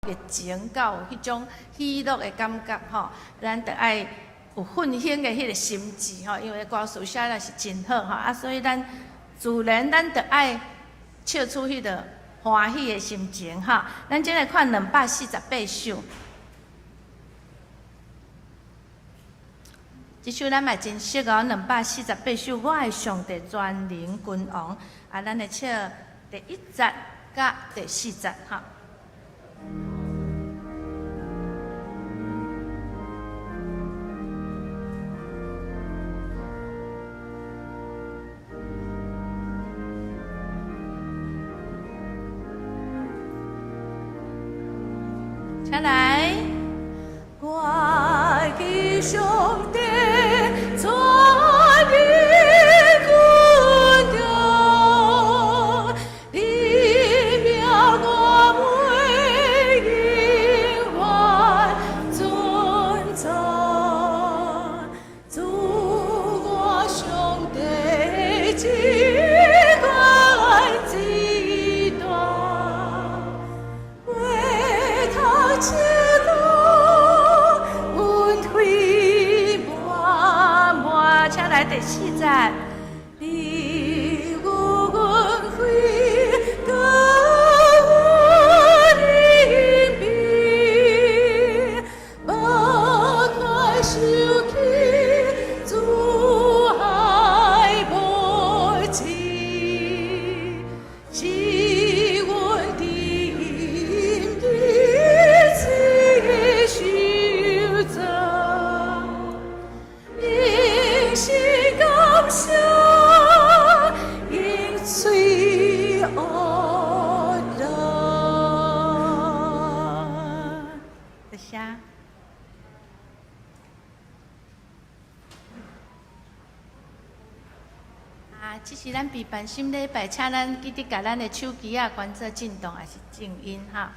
热情，甲有迄种喜乐的感觉吼，咱得爱有奋兴的迄个心志吼，因为歌词写了是真好吼，所以咱自然咱得爱唱出迄个欢喜的心情吼。咱即来看248首。 即首咱嘛真熟哦，248首。我的上帝全能君王，咱来唱第1节甲第4节哈。请来，我的上帝。 第4节，你有恩惠，高我灵命，把开受起，主爱无尽，是我的受造。 是感谢，因罪恶人。这下。这是咱备办心礼拜，请咱记得甲咱的手机关做震动，还是静音哈。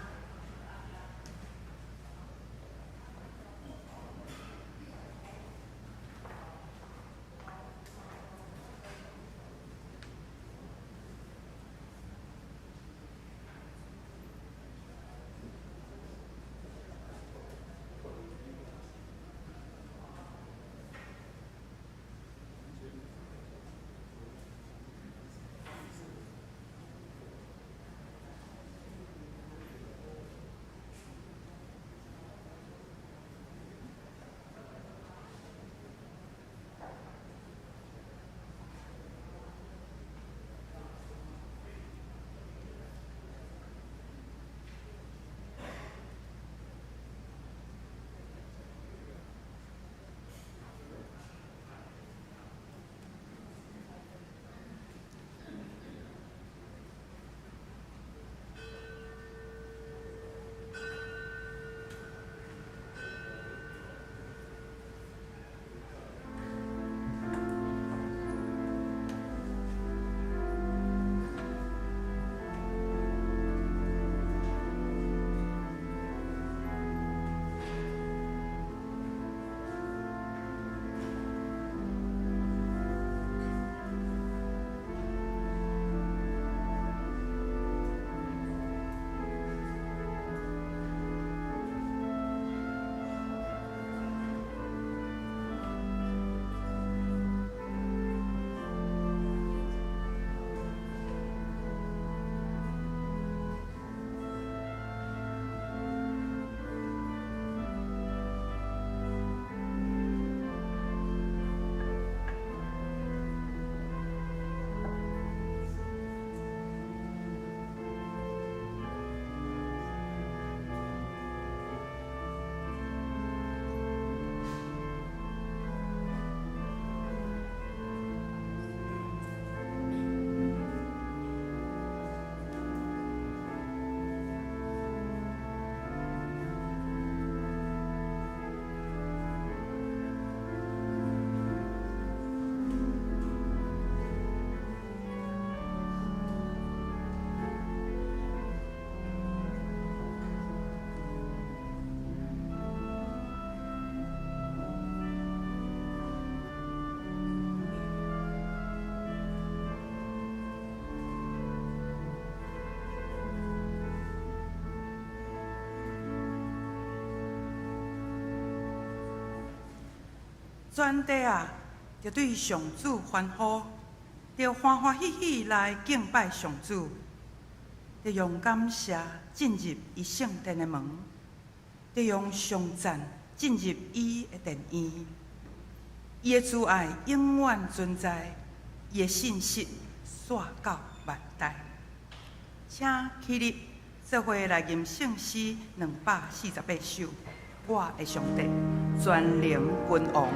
全地啊，着对上主欢呼，着欢欢喜喜来敬拜上主，着用感谢进入伊圣殿的门，着用颂赞进入伊的殿院。伊的慈爱永远存在，伊的信实线到万代。请起立，做伙来吟圣诗248首。我的上帝，全能君王。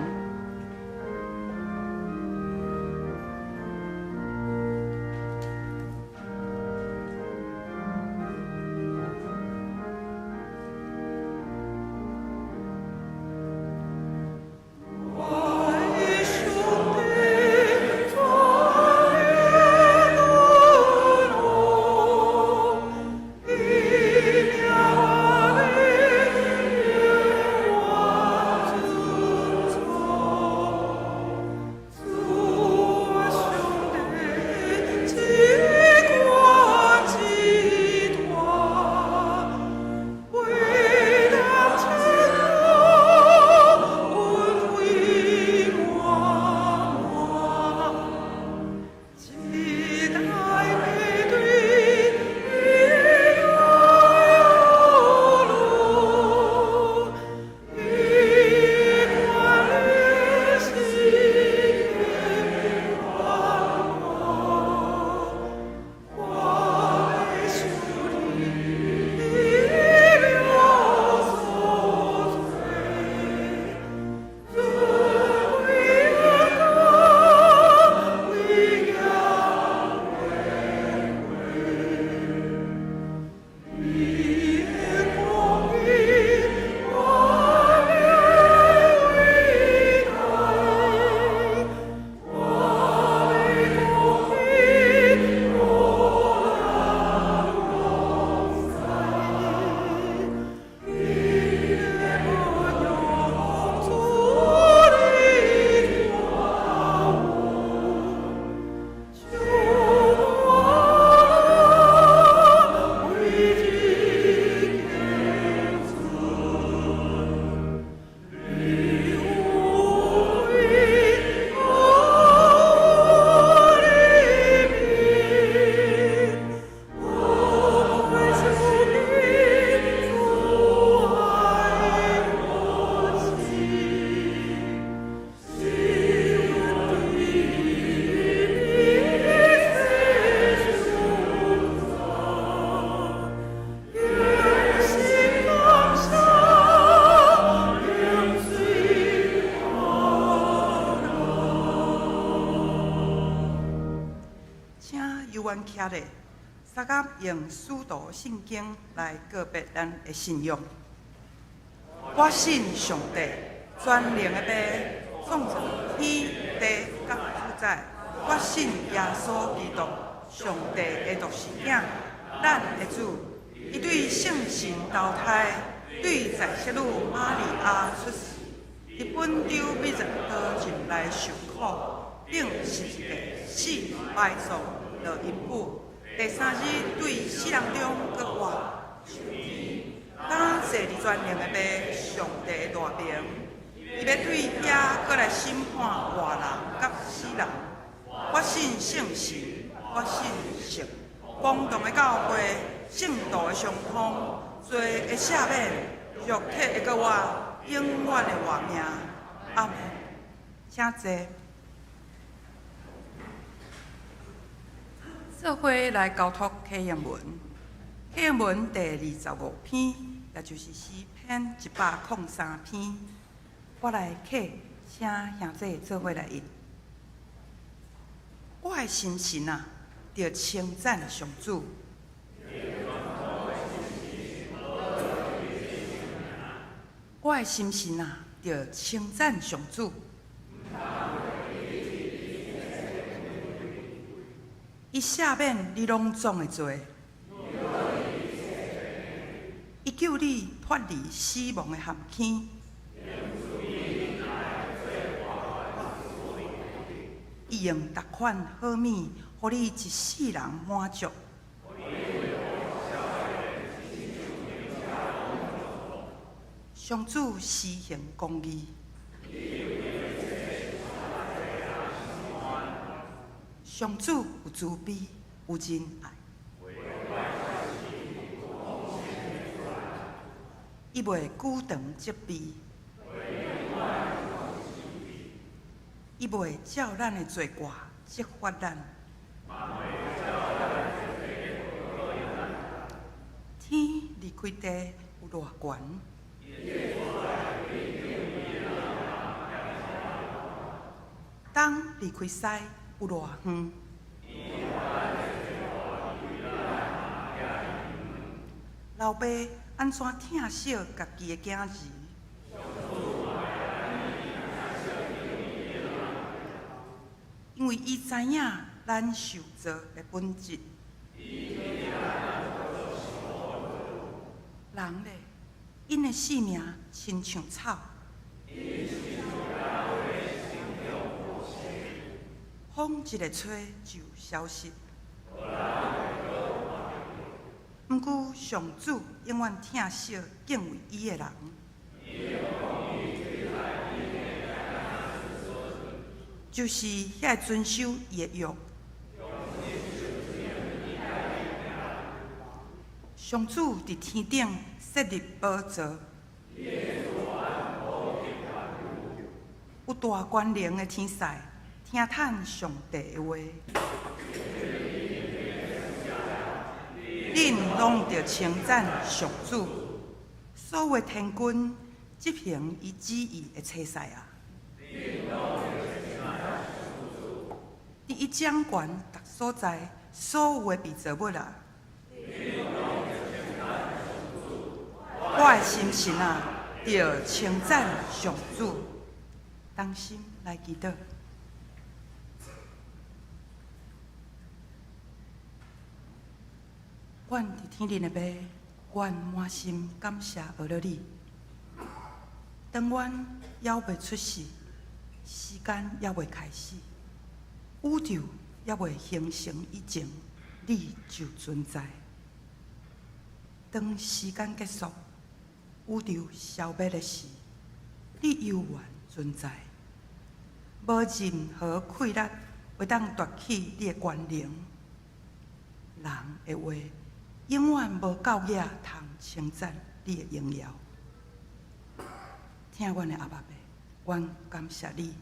徛咧，三甲用使徒圣经来告别咱的信仰。我信上帝，全能的爸，创造天地甲主宰。我信耶稣基督，上帝的独生囝，咱的主。伊对圣神投胎，对在世女玛利亚出世，伫本州美人刀前来受苦，并十字架死埋葬。落阴府，第3日对死人中搁活受天，感谢你全能的爸，上帝的大名，伊要对遐搁来审判活人甲死人。我信圣神，我信圣，公堂的教会，圣道的上空，罪会赦免，肉体会搁活，永远的活命。阿门。请坐。做伙来交托启应文，启应文第25篇，也就是诗篇103篇。我来启，请兄弟做伙来译。我的心神啊，着称赞上主。我的心神啊，着称赞上主。伊赦免你拢总的罪，伊救你脱离死亡的陷阱，伊用逐款好物，互你一世人满足。上主施行公义。上主有慈悲，有仁爱。伊袂久长责备，伊袂照咱的罪过责罚咱。天离开地有偌悬？东离开西有偌远？老爸安怎疼惜家己的囝儿？因为伊知影咱受造的本质。人咧，因的性命亲像草，风一个吹就消失。毋过上主永远疼惜敬畏伊的人。就是遐遵守伊的约。上主伫天顶设立宝座，有大权能的天使听叹上帝的话。恁拢着称赞上主，所有天君执行伊旨意的车赛啊！伫伊掌权逐所在，所有的被造物啊！我的心神啊，着称赞上主，当心来祈祷。阮伫天顶的爸，阮满心感谢学了你。当阮还未出世，时间还未开始，宇宙还未形成以前，你就存在。当时间结束，宇宙消灭的时，你永远存在。无任何困力会当夺去你的权能。人的话永远无够额通称赞你的荣耀。听阮的阿爸爸，阮感谢你，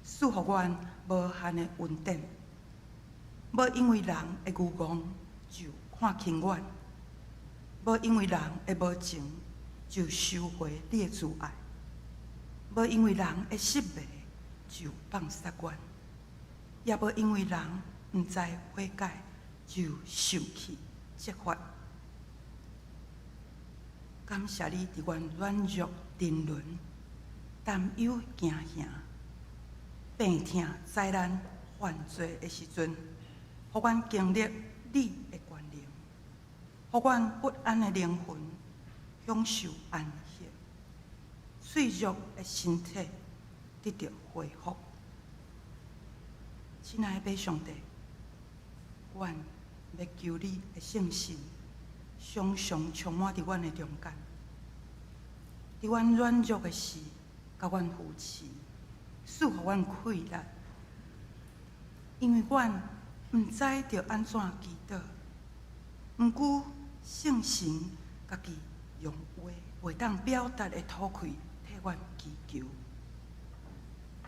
赐予阮无限的恩典。无因为人的愚妄就看轻阮，无因为人的无情就收回你的慈爱，无因为人的失迷就放杀阮，也无因为人毋知悔改就受气责罚。感谢你伫阮软弱、沉沦、担忧、惊吓、病痛、灾难、犯罪的时阵，互阮经历你的权能，互阮不安的灵魂享受安息，脆弱的身体得到恢复。亲爱的上帝，阮要求你的圣神常常充满伫阮的中间，伫阮软弱的时，甲阮扶持，赐予阮气力，因为阮毋知着安怎祈祷，毋过圣神家己用话袂当表达的吐气替阮祈求。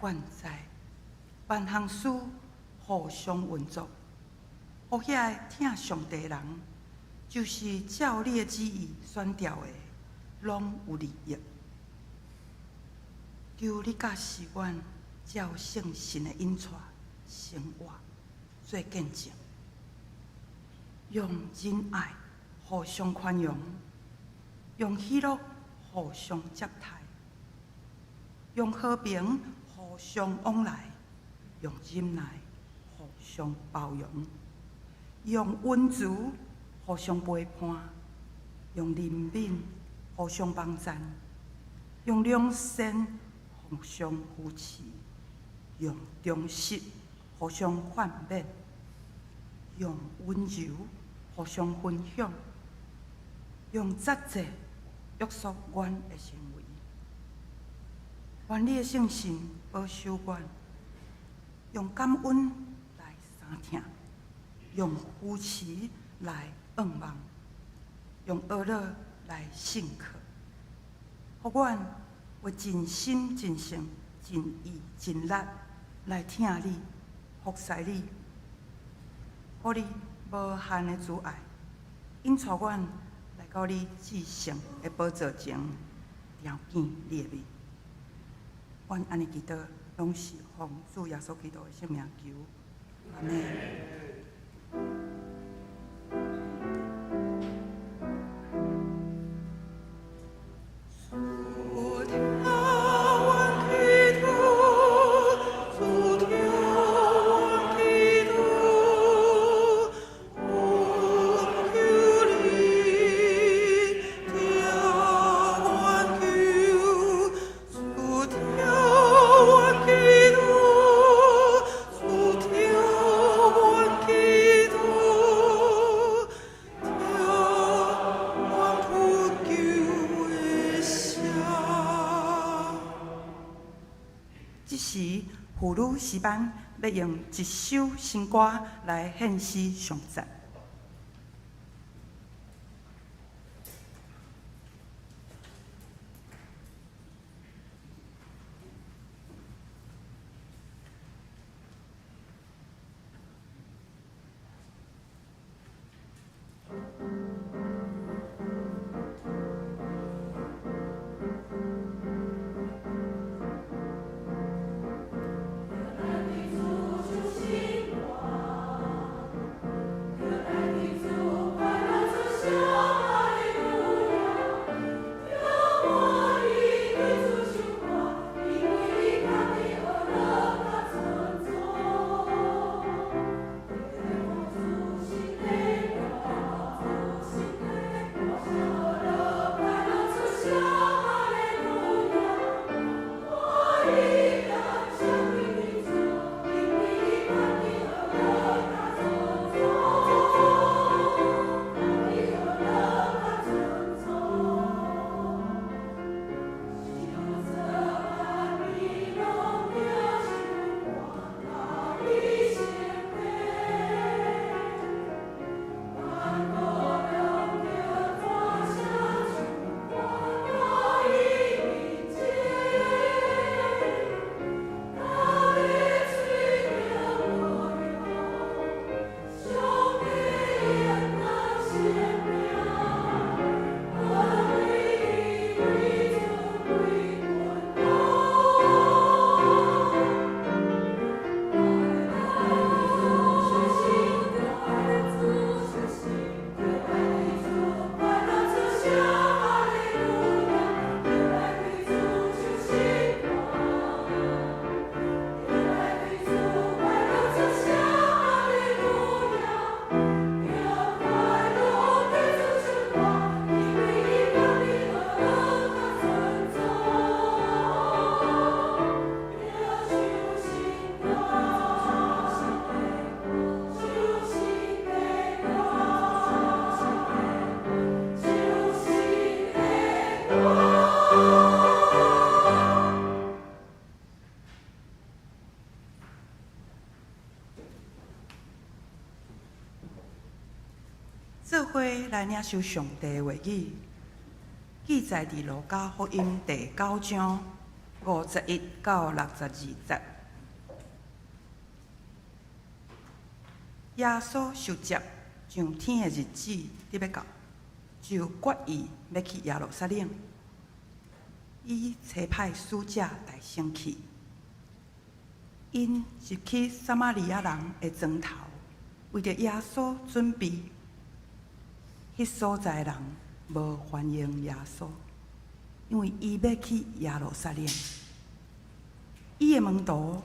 阮知万项事互相运作，互遐疼上帝的人，就是照你的旨意选调的，拢有利益。求你教示阮照圣神的引带生活，做见证，用仁爱互相宽容，用喜乐互相接待，用和平互相往来，用忍耐互相包容，用温柔互相陪伴，用怜悯互相帮赞，用良善互相扶持，用忠实互相劝勉，用温柔互相分享，用节制约束阮的行为。愿你的圣神保守阮，用感恩来相疼，用扶持来仰望，用恶乐来信靠。互阮会尽心尽性、尽意尽力来听你、服侍你，互你无限的慈爱，引带阮来到你至圣的宝座前，朝见你的面。阮安尼祈祷，拢是奉主耶稣基督的圣名求，阿门。这时，妇女诗班要用一首新歌来献诗上赞。做伙来领受上帝的话语，记载伫路加福音第9章51到62节。耶稣受接上天的日子伫要到，就决意要去耶路撒冷。伊差派使者来升去，因入去撒玛利亚人的庄头，为着耶稣准备。迄所在人无欢迎耶稣，因为伊要去耶路撒冷。伊的门徒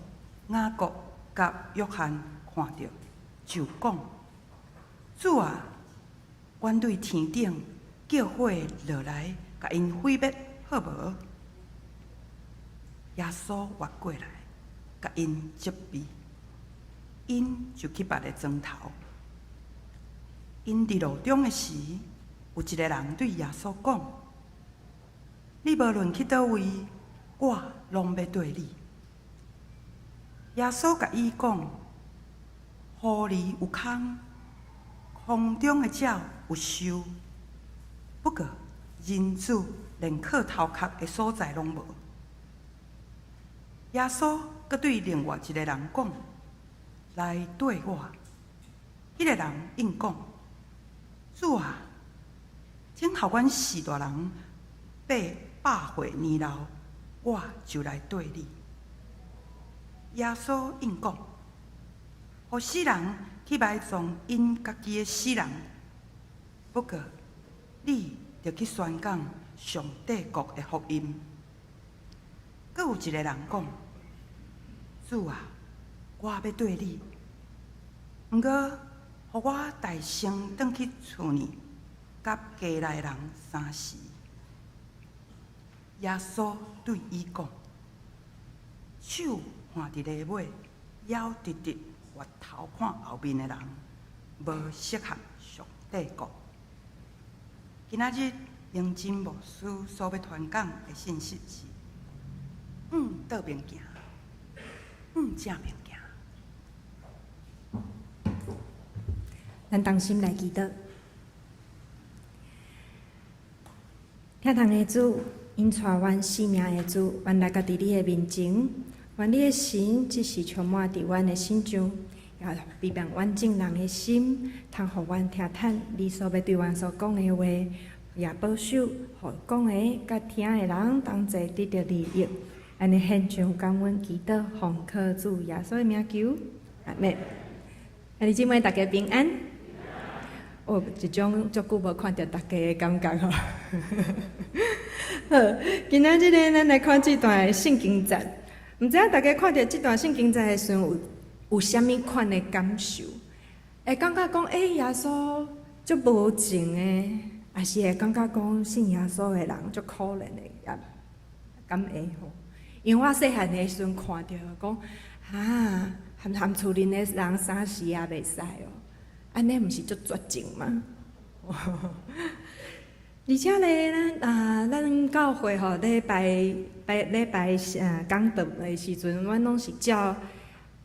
雅各甲约翰看到，就讲：“主啊，阮对天顶叫火落来，甲因毁灭，好无？”耶稣越过来，甲因责备，因就去别个庄头。因伫路中的时，有一个人对耶稣讲：“你无论去倒位，我拢要綴你。”耶稣甲伊讲：“狐狸有空，空中的鸟有收，不过人子连靠头壳的所在拢无。耶稣搁对另外一个人讲：“来对我。”迄个人应讲：“主啊，请互阮4大人800岁年老，我就来对你。”耶稣应讲：“互死人去埋葬因家己的死人，不过你着去宣讲上帝国的福音。”阁有一个人讲：“主啊，我要对你，毋过，互我大声转去厝里，甲家内人3时。”耶稣对伊讲：“手按伫犁尾，腰直直越头看后面的人，无适合上帝国。”今仔日英金牧师所要传讲的信息是：倒面行，正面行。咱同心来祈祷，疼痛的主，因带阮生命的主，阮来到伫你的面前，愿你的神即时充满伫阮的心上，也避免阮正人的心，通互阮听叹你所要对阮所讲的话，也保守，互讲的甲听的人同齐得到利益。安尼献上感恩祈祷，奉靠主耶稣的名求，阿门。兄弟姊妹，大家平安。一种足久无看到大家的感觉吼。好，今仔日呢，咱来看这段圣经节，毋知影大家看到这段圣经节的时阵有啥物款的感受？会感觉讲，耶稣足无情的，还是会感觉讲信耶稣的人足可怜的，也敢会吼？因为我细汉的时阵看到讲，含厝里的人3时也袂使哦。安尼毋是足绝情吗？而且咧，咱教会吼礼拜讲道的时阵，阮拢是照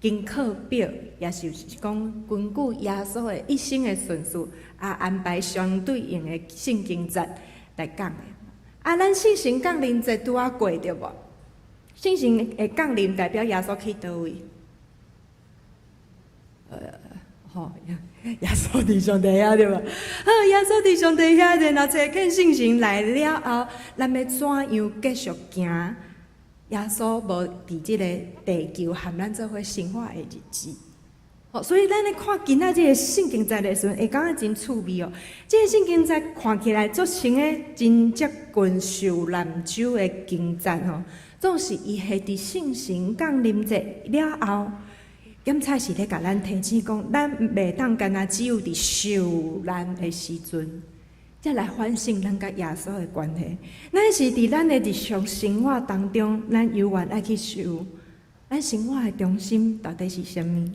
经课表，也就是讲根据耶稣的一生的顺序，安排相对应的圣经节来讲的。咱圣神降临节拄过着无？圣神的降临代表耶稣去倒位？耶稣伫上帝遐对无？好，耶稣伫上帝遐，然后找见圣神来了后，咱要怎样继续行？耶稣无伫即个地球和咱做伙生活的日子。所以咱咧看今仔日个圣经节的时阵，会感觉真趣味哦。即个圣经节看起来做成诶真接近受难周的经节吼，总是伊系伫圣神降临节了后。检查是咧，甲咱提醒讲，咱袂当干那只有伫受难的时阵，才来反省咱甲耶稣的关系。咱是伫咱的日常生活当中，咱犹原爱去想，咱生活的中心到底是啥物？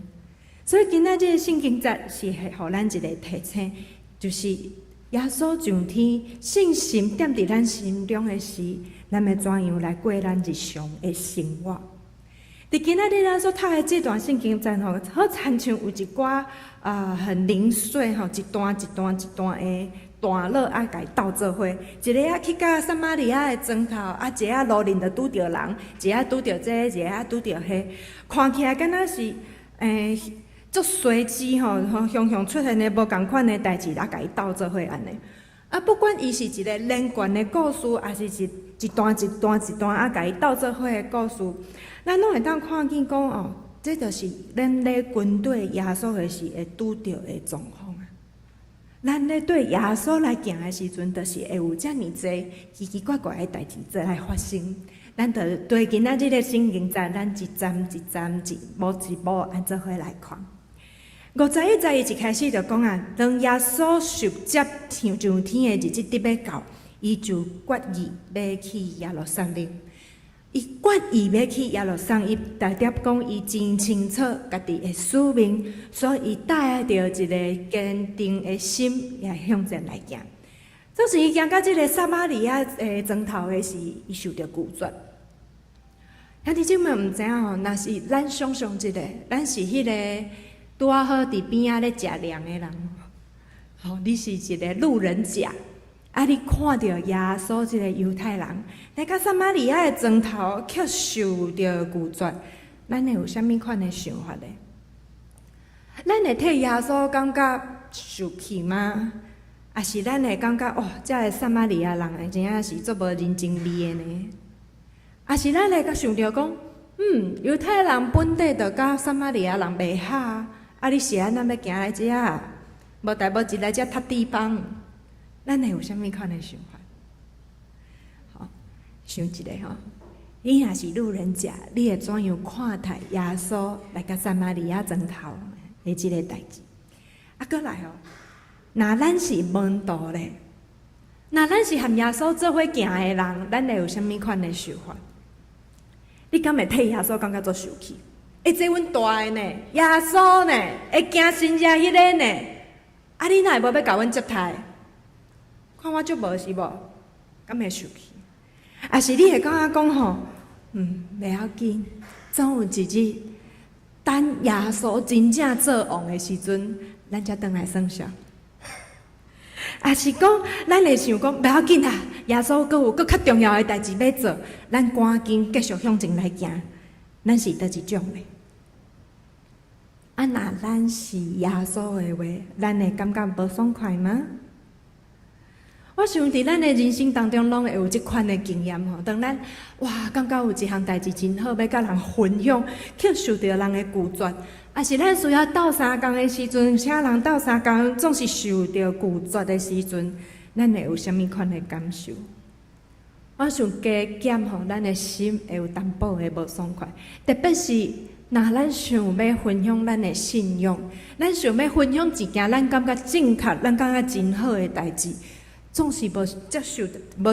所以今仔日圣经节是互咱一个提醒，就是耶稣上天，信心点伫咱心中的时，咱要怎样来过咱日常的生活？伫今仔日咱所读的这段圣经节吼，好亲像有一寡很零碎吼，一段的段落甲伊斗做伙，一个去到撒玛利亚的庄头，一个路认着拄着人，一个拄着这，一个拄着迄，看起来敢若是足随机吼，常常出现的无共款的代志，甲伊斗做伙安尼。不管伊是一个连贯的故事，还是一段甲伊斗做伙的故事。咱拢会当看见讲哦，这就是咱咧军队耶稣的时会拄到的状况啊。咱咧对耶稣来行的时阵，就是会有遮尔济奇奇怪怪的代志再来发生。咱就对今仔日的圣经节，咱一站一站、一步一步按做伙来看。51节伊一开始就讲啊，当耶稣受接上天的日子得要到，伊就决意要去耶路撒冷。伊决意要去耶路撒冷，伊大点讲，伊真清楚家己的使命，所以伊带着一个坚定的心，也向前来行。总是伊行到这个撒玛利亚的庄头的时，伊受到拒绝。兄弟姊妹毋知影吼，若是咱想象一个，咱是迄个拄啊好伫边仔咧食粮的人，吼，你是一个路人甲，啊，你看到耶稣即个犹太人来到撒玛利亚的庄头，却受到拒绝，咱会有啥物款的想法呢？咱会替耶稣感觉受气吗？还是咱会感觉哦，这个撒玛利亚人真正是足无人情味的呢？还是咱会甲想着讲，犹太人本地就甲撒玛利亚人袂合，啊，你是安怎要行来遮啊？无代无志来遮踢地方，咱会有啥物款的想法？好，想一个吼，你若是路人甲，你会怎样看待耶稣来到撒玛利亚庄头的即个代志？啊，搁来哦，若咱是门徒咧，若咱是和耶稣做伙行的人，咱会有啥物款的想法？你敢会替耶稣感觉做受气？会做阮大的呢？耶稣呢？会惊神遮迄个呢？啊，你若会无要甲阮接待？看我足无是无？敢会受气？啊是你会感觉讲吼，袂要紧，总有一日，等耶稣真正做王的时阵，咱才转来算账。啊是讲，咱会想讲，袂要紧啦，耶稣阁有较重要的代志要做，咱赶紧继续向前来行。咱是倒一种的？啊，若咱是耶稣的话，咱会感觉无爽快吗？我想伫咱的人生当中，拢会有即款的经验吼。当咱感觉有一项代志真好，要甲人分享，却受到人的拒绝，啊是咱需要斗相共的时阵，请人斗相共，总是受到拒绝的时阵，咱会有啥物款的感受？我想加减吼，咱的心会有淡薄的无爽快，特别是若咱想要分享咱的信仰，咱想要分享一件咱感觉正确、咱感觉真好的代志。总是无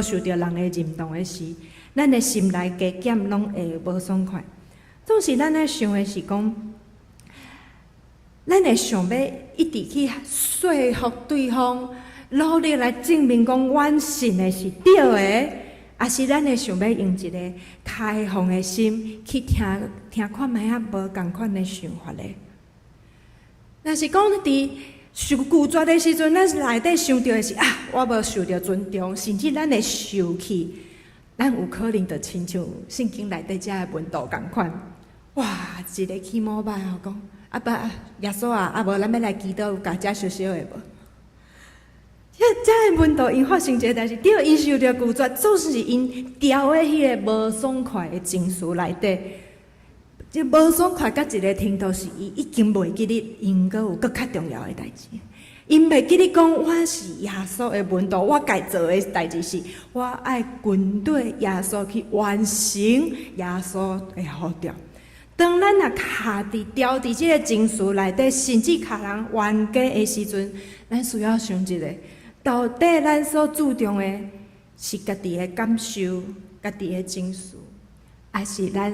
受到人的认同的时，咱的心内加减拢会无爽快。总是咱咧想的是讲，咱会想要一直去说服对方，努力来证明讲阮信的是对的，还是咱会想要用一个开放的心去听看卖啊无共款的想法咧？若是讲伫受拒绝的时阵，咱内底想到的是啊，我无受到尊重，甚至咱会受气，咱有可能就亲像圣经内底遮的文道共款，一个起毛摆吼讲，啊爸耶稣啊，无咱要来祈祷，家遮小小的无？遮的文道因发生一个代志，对，因受到拒绝，总是因掉喺迄个无爽快的情绪内底。即无爽快到一个程度，是伊已经袂记得因阁有搁较重要的代志。因袂记得讲，我是耶稣的门徒，我该做的代志是，我爱跟对耶稣去完成耶稣的呼召。当咱若卡掉伫即个情绪内底，甚至卡人冤家的时阵，咱需要想一个，到底咱所注重的是家己的感受、家己的情绪，还是咱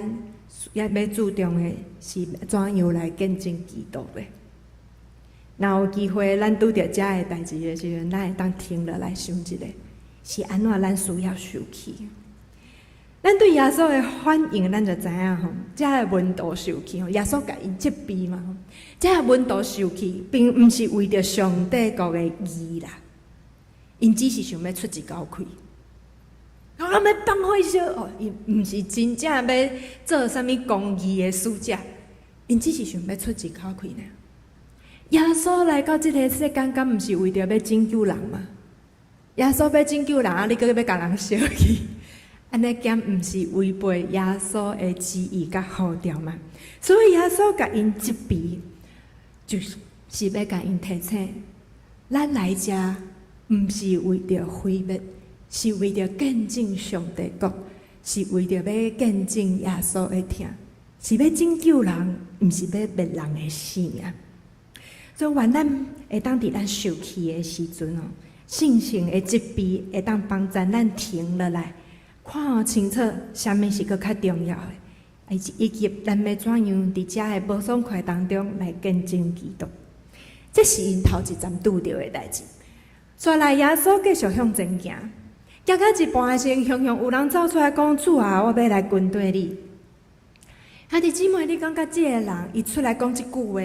也要注重的是怎样来见证基督的？若有机会，咱拄着遮个代志的时阵，咱会当停落来想一下，是安怎咱需要受气？咱对耶稣的反应，咱就知影吼，遮个门徒受气吼，耶稣甲因责备嘛吼，遮个门徒受气，并毋是为着上帝国的义啦，因只是想要出一口气。我要放火烧哦，伊毋是真正要做啥物公义的使者，因只是想要出一口气呢。耶稣来到这个世间，敢毋是为着要拯救人吗？耶稣要拯救人，啊，你搁要甲人烧去，安尼敢毋是违背耶稣的旨意甲呼召吗？所以耶稣甲因责备，就是要甲因提醒，咱来遮毋是为着毁灭。是为着见证上帝国，是为着要见证耶稣的疼，是要拯救人，毋是要灭人的性啊！所以，愿咱会当伫咱受气的时阵哦，圣神的责备会当帮助咱停落来，看清楚啥物是搁较重要的，以及咱要怎样伫遮的无爽快当中来见证基督。这是因头一站拄着的代志。所以来耶稣继续向前行。行到一半的时候，雄雄有人走出来讲：“主啊，我要来跟对你。”兄弟姊妹，你感觉这个人，伊出来讲即句话，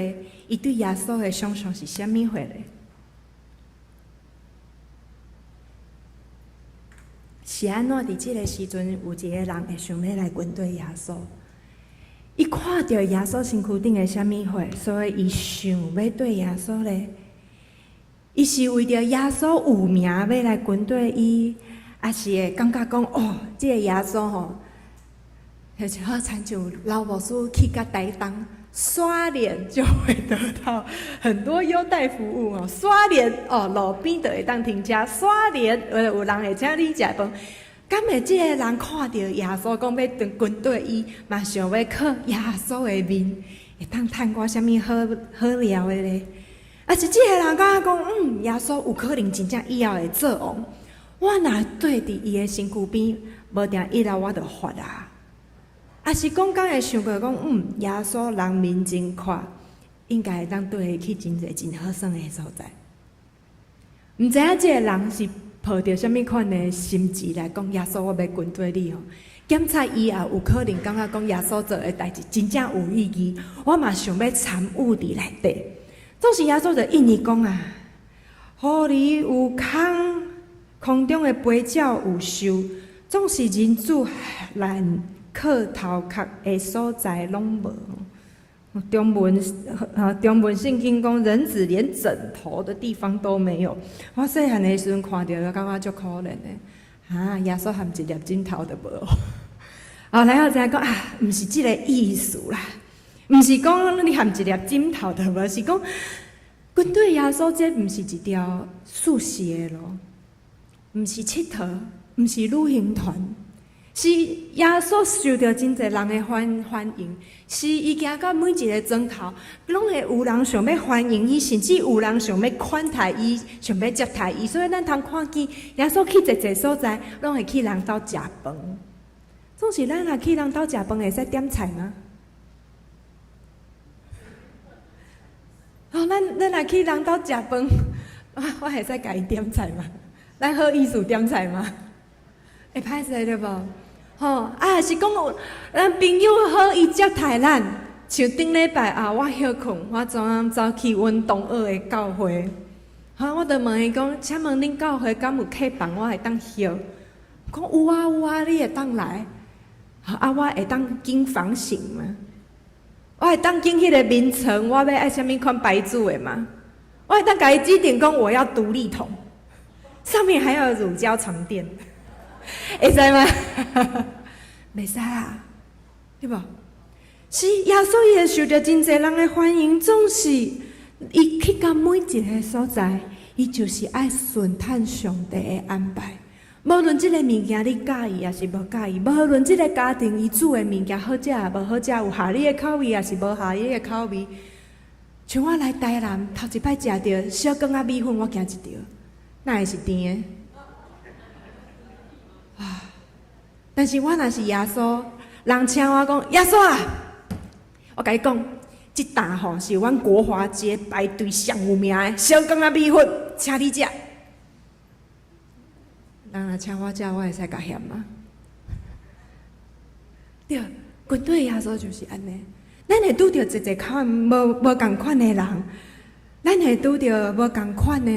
伊对耶稣的想象是啥物货咧？是安怎？伫即个时阵，有一个人会想要来跟对耶稣。伊看到耶稣身躯顶的啥物货，所以伊想要对耶稣咧。伊是为着耶稣有名要来跟对伊，还是会感觉讲哦，即个耶稣吼，就是好亲像老牧师去甲台东刷脸就会得到很多优待服务哦，刷脸哦，路边就会当停车，刷脸有人会请你食饭。敢会即个人看到耶稣讲要跟对伊，嘛想要靠耶稣的面，会当趁我啥物好料的咧？啊是即个人感觉讲，耶稣有可能真正以后会做王，我若对伫伊的身躯边，无定以后我就发啊。啊是讲敢会想过讲，耶稣人面真阔，应该会当对伊去真侪真好耍的所在。毋知影即个人是抱着什物款的心志来讲，耶稣我要跟对你吼。检查以后有可能感觉讲耶稣做的代志真正有意义，我嘛想要参与伫内底。总是耶稣就印尼讲啊，狐狸有空，空中的飞鸟有收，总是人子连靠头壳的所在拢无。中文圣经讲，人子连枕头的地方都没有。我细汉的时阵看到，感觉足可怜的。耶稣含一粒枕头都无。后来我才讲毋是即个意思啦，毋是讲你含一粒枕头都无，是讲跟对耶稣，这毋是一条速食的路，毋是佚佗，毋是旅行团。是耶稣受到真侪人的欢迎，是伊行到每一个庄头，拢会有人想要欢迎伊，甚至有人想要款待伊，想要接待伊。所以咱通看见耶稣去一个所在，拢会去人兜食饭。总是咱若去人兜食饭，会使点菜吗？咱若去人兜食饭，我会使甲伊点菜吗？咱好意思点菜吗？会歹势对无？是讲咱朋友好，伊接待咱。像顶礼拜我休困，我昨暗走去阮同学的教会。我就问伊讲，请问恁教会敢有客房，我会当休？讲有啊，你会当来。我会当拣房型吗？我会当拣迄个名称，我要爱啥物款牌子的吗？我会当甲伊指定讲我要独立筒，上面还要有乳胶床垫。会使吗？袂使啦，对无？是耶稣伊会受到真侪人的欢迎，总是伊去到每一个所在，伊就是爱顺探上帝的安排。无论即个物件你介意也是无介意，无论即个家庭伊煮的物件好食也无好食，有合你的口味也是无合你的口味。像我来台南头一摆食到小羹仔米粉，我惊一条，那会是甜的。但是我若是耶稣，人请我讲耶稣啊，我甲你讲，即单吼是阮国华街排队上有名的小羹仔米粉，请你食。人若请我食，我会使甲嫌吗？对，军队耶稣就是安尼，咱会拄着一款无共款的人。咱会拄着无共款的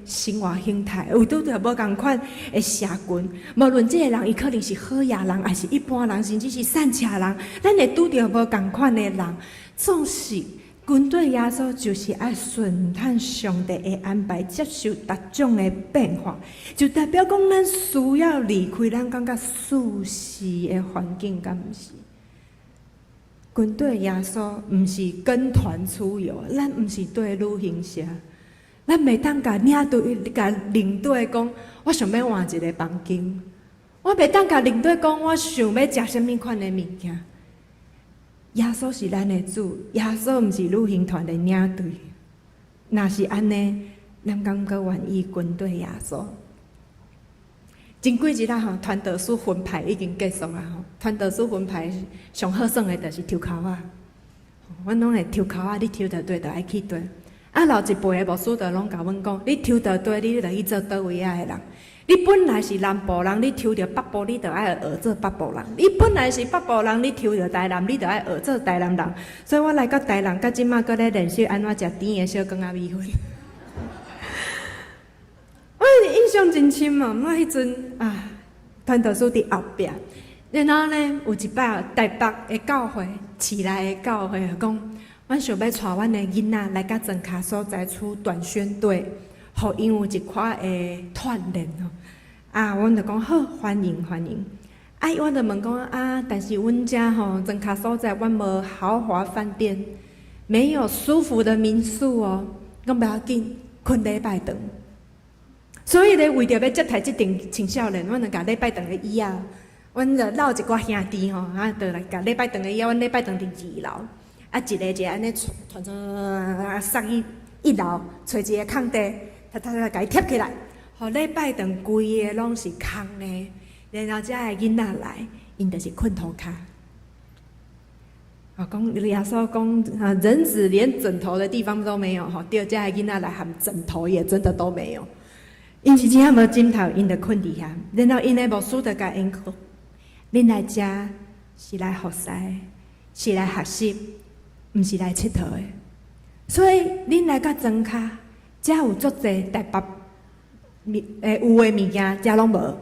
生活形态，有拄着无共款的社群。无论这个人，伊可能是好野人，还是一般人，甚至是善车人，咱会拄着无共款的人。总是军队耶稣就是爱顺探上帝的安排，接受各种的变化，就代表讲咱需要离开咱感觉舒适的环境，敢毋是？军队耶稣毋是跟团出游，咱毋是对旅行社，咱袂当甲领队讲，我想要换一个房间，我袂当甲领队讲，我想要食什么款的物件。耶稣是咱的主，耶稣毋是旅行团的领队。若是安尼，咱敢阁愿意跟对耶稣？前几日传道书分派已经结束啊！传道书分派上好耍的，就是抽口啊。阮拢会抽口啊，你抽到对，就爱去对。老一辈的牧师就拢甲阮讲，你抽到对，你就去做倒位仔的人。你本来是南部人，你抽到北部，你就爱学做北部人；你本来是北部人，你抽到台南，你就爱学做台南人。所以我来到台南，到即马搁咧练习安怎食甜的小羹仔米粉。我印象真深嘛，我迄阵啊，传道书伫后壁，然后呢，有一摆台北的教会，市内的教会讲，阮想要带阮的囡仔来到庄卡所在处短宣队。互因有一块的锻炼吼，啊，阮就讲好，欢迎欢迎。啊，阮就问讲啊，但是阮遮吼庄卡所在，阮无豪华饭店，没有舒服的民宿哦。讲不要紧，困礼拜堂。所以咧，为着要接待即顶青少年，阮就甲礼拜堂的椅仔，阮就闹一寡兄弟吼，啊，就来甲礼拜堂的椅仔，阮礼拜堂伫2楼，啊，一个安尼传送去1楼，找一个空地。他甲伊贴起来，互礼拜堂规个拢是空的，然后遮个囡仔来，因就是困涂骹。讲耶稣讲，人子连枕头的地方都没有，吼，对遮个囡仔来含枕头也真的都没有。因是真无枕头，因就困伫遐。然后因的牧师就甲因讲：恁来遮是来服侍，是来学习，毋是来佚佗的。所以恁来到庄卡。遮有足侪台北有诶物件，遮拢无。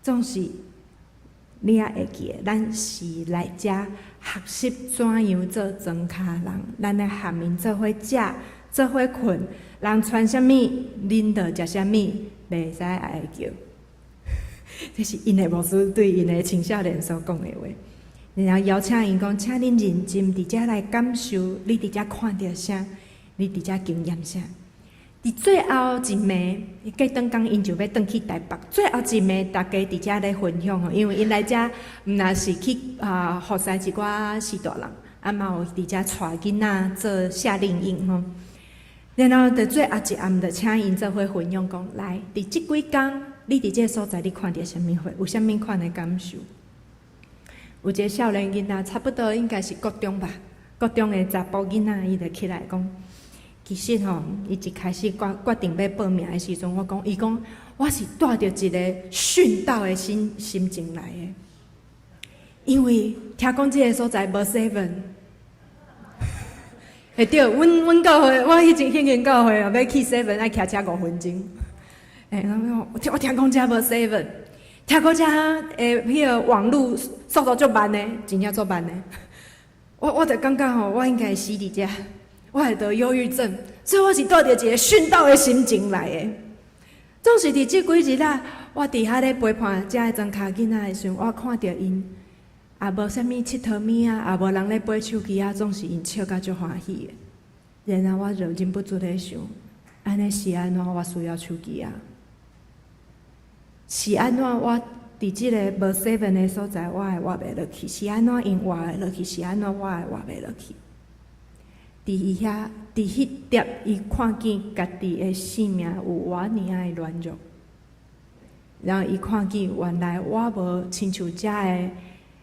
总是你也会记诶，咱是来遮学习怎样做庄卡人，咱来下面做伙食，做伙困，人穿啥物，恁着食啥物，袂使爱叫。这是因诶牧师对因诶青少年所讲诶话。然后邀请因讲，请恁认真伫遮来感受，你伫遮看到啥，你伫遮经验啥。伫最后一暝，过顿工因就要转去台北。最后一暝，大家伫遮咧分享吼，因为因来遮毋若是去服侍一寡士大人，啊嘛有伫遮带囡仔做夏令营吼。然后伫最后一暗，就请因做伙分享讲，来，伫即几工，你伫这个所在，你看到啥物货？有啥物款的感受？有一个少年囡仔，差不多应该是国中吧，国中的查甫囡仔，伊就起来讲。其实吼，伊一开始决定要报名的时阵，伊讲，我是带着一个殉道的心情来的，因为听讲这个所在无 7，会对，阮教会，我迄间教会要去 7，爱骑车5分钟。我听讲遮无 7，听讲遮迄个网络速度足慢的，真正足慢的。我就感觉吼，我应该死伫遮。我会得忧郁症，所以我是带着一个殉道的心情来的。总是伫即几日啦，我伫遐咧陪伴遮个庄卡囡仔的时阵，我看着因也无啥物佚佗物啊，也无人咧买手机啊，总是因笑甲足欢喜的。然后我就忍不住咧想，安尼是安怎我需要手机啊？是安怎我伫即个无 7的所在，我会活袂落去？是安怎因活会落去？是安怎我会活袂落去？伫迄碟，伊看见家己的性命有偌尔的软弱，然后伊看见原来我无亲像遮的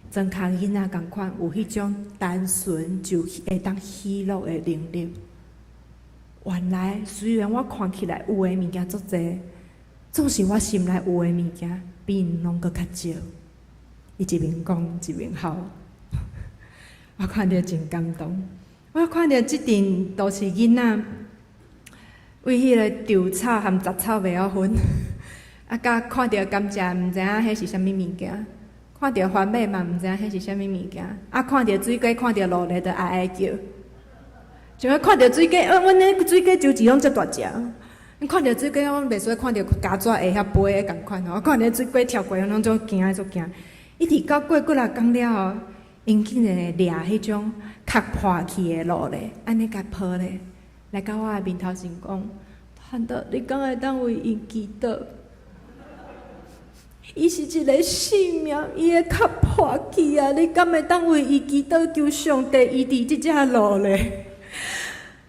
庄卡囡仔共款，有迄种单纯就会当喜乐的能力。原来虽然我看起来有的物件足济，总是我心内有的物件比因拢搁较少。伊一面讲一面哭，我看着真感动。我看到即阵都是囡仔，为迄个稻草含杂草袂晓分，啊，甲看到甘蔗，毋知影迄是啥物物件；看到番麦嘛，毋知影迄是啥物物件；啊，看到水果，看到鹿咧，就哀叫。像我看到水果，阮迄水果周子拢遮大只。看到水果，我袂使看到家蛇会遐飞的共款吼。我看到水果跳过，拢足惊足惊。一直到过几若讲了后，因竟然会掠迄种壳破去的鹿咧，安尼甲抱咧，来到我的面头前讲：汉德，你敢会当为伊祈祷？伊是一个性命，伊的壳破去啊！你敢会当为伊祈祷，求上帝医治即只鹿咧？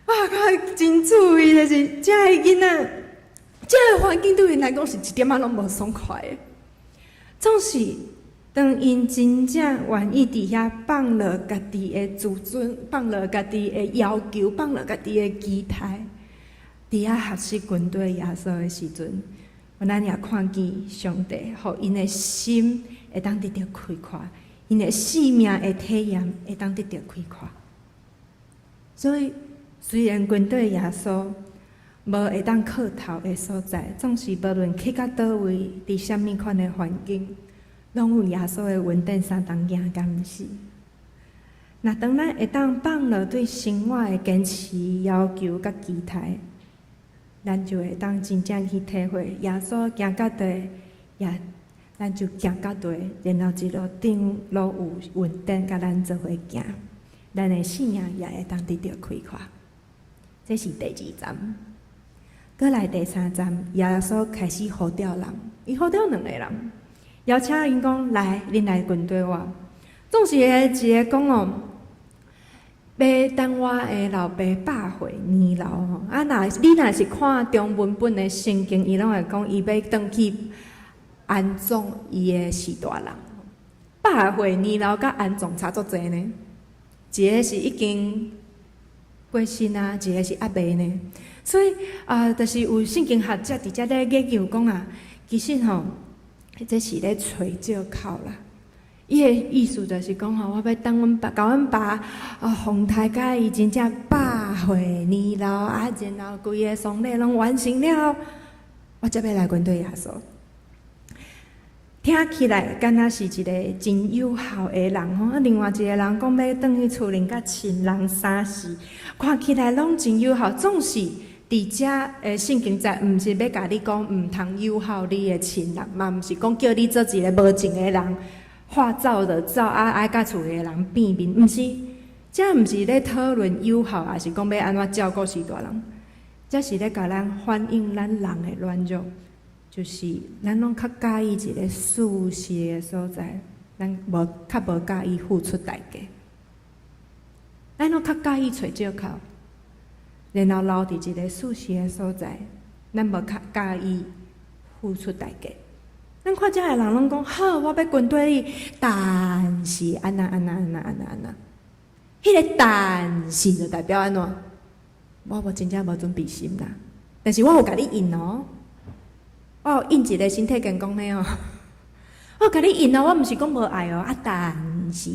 我看真注意的是，遮个囡仔，遮个环境对因来讲是一点仔拢无爽快的，总是。当因真正愿意伫遐放了家己的自尊，放了家己的要求，放了家己的期待，伫遐学习军队耶稣的时阵，咱也看见上帝，互因的心会当得到开阔，因的生命的体验会当得到开阔。所以，虽然军队耶稣无会当靠头的所在，总是无论去到倒位，伫啥物款的环境，拢有耶稣的稳定三当行，敢毋是？那当咱会当放落对生活的坚持、要求甲期待，咱就会当真正去体会耶稣行到底，也咱就行到底，然后一路顶路有稳定，甲咱做伙行，咱的生命也会当得到开阔。这是第2站。过来第3站，耶稣开始呼召人，伊呼召2个人，邀请因讲来，恁来跟对我。总是一个讲哦，要等我的老爸100岁年老吼，你若是看中文本的圣经，伊拢会讲伊要转去安葬伊的士大人。100岁年老甲安葬差足济呢，一个是已经过身啊，一个是还未呢。所以就是有圣经学者伫遮咧研究讲啊，其实吼，这是咧找借口啦。伊的意思就是讲吼，我要等阮爸，甲阮爸奉太甲伊真正100岁年老啊，然后规个丧礼拢完成了，我才要来跟对耶稣。听起来敢若是一个真有效的人吼，另外一个人讲要转去厝里甲亲人3世，看起来拢真有效，总是。伫遮圣经在，毋是要甲你讲毋通友好你的亲人，嘛毋是讲叫你做一个无情的人，话走就走，爱甲厝里的人变面，毋是，这毋是咧讨论友好，也是讲要安怎照顾士大人，这是咧甲咱反映咱人的软弱，就是咱拢较介意一个舒适的所在，咱较无介意付出代价，咱拢较介意找借口。然后留伫一个舒适的所在，咱无较介意付出代价。咱看遮个人拢讲好，我要跟对你，但是安那，迄个但是就代表安怎？我无真正无准备心啦，但是我有甲你应哦，我有应一个身体健康的哦，我有甲你应哦，我毋是讲无爱哦，但是，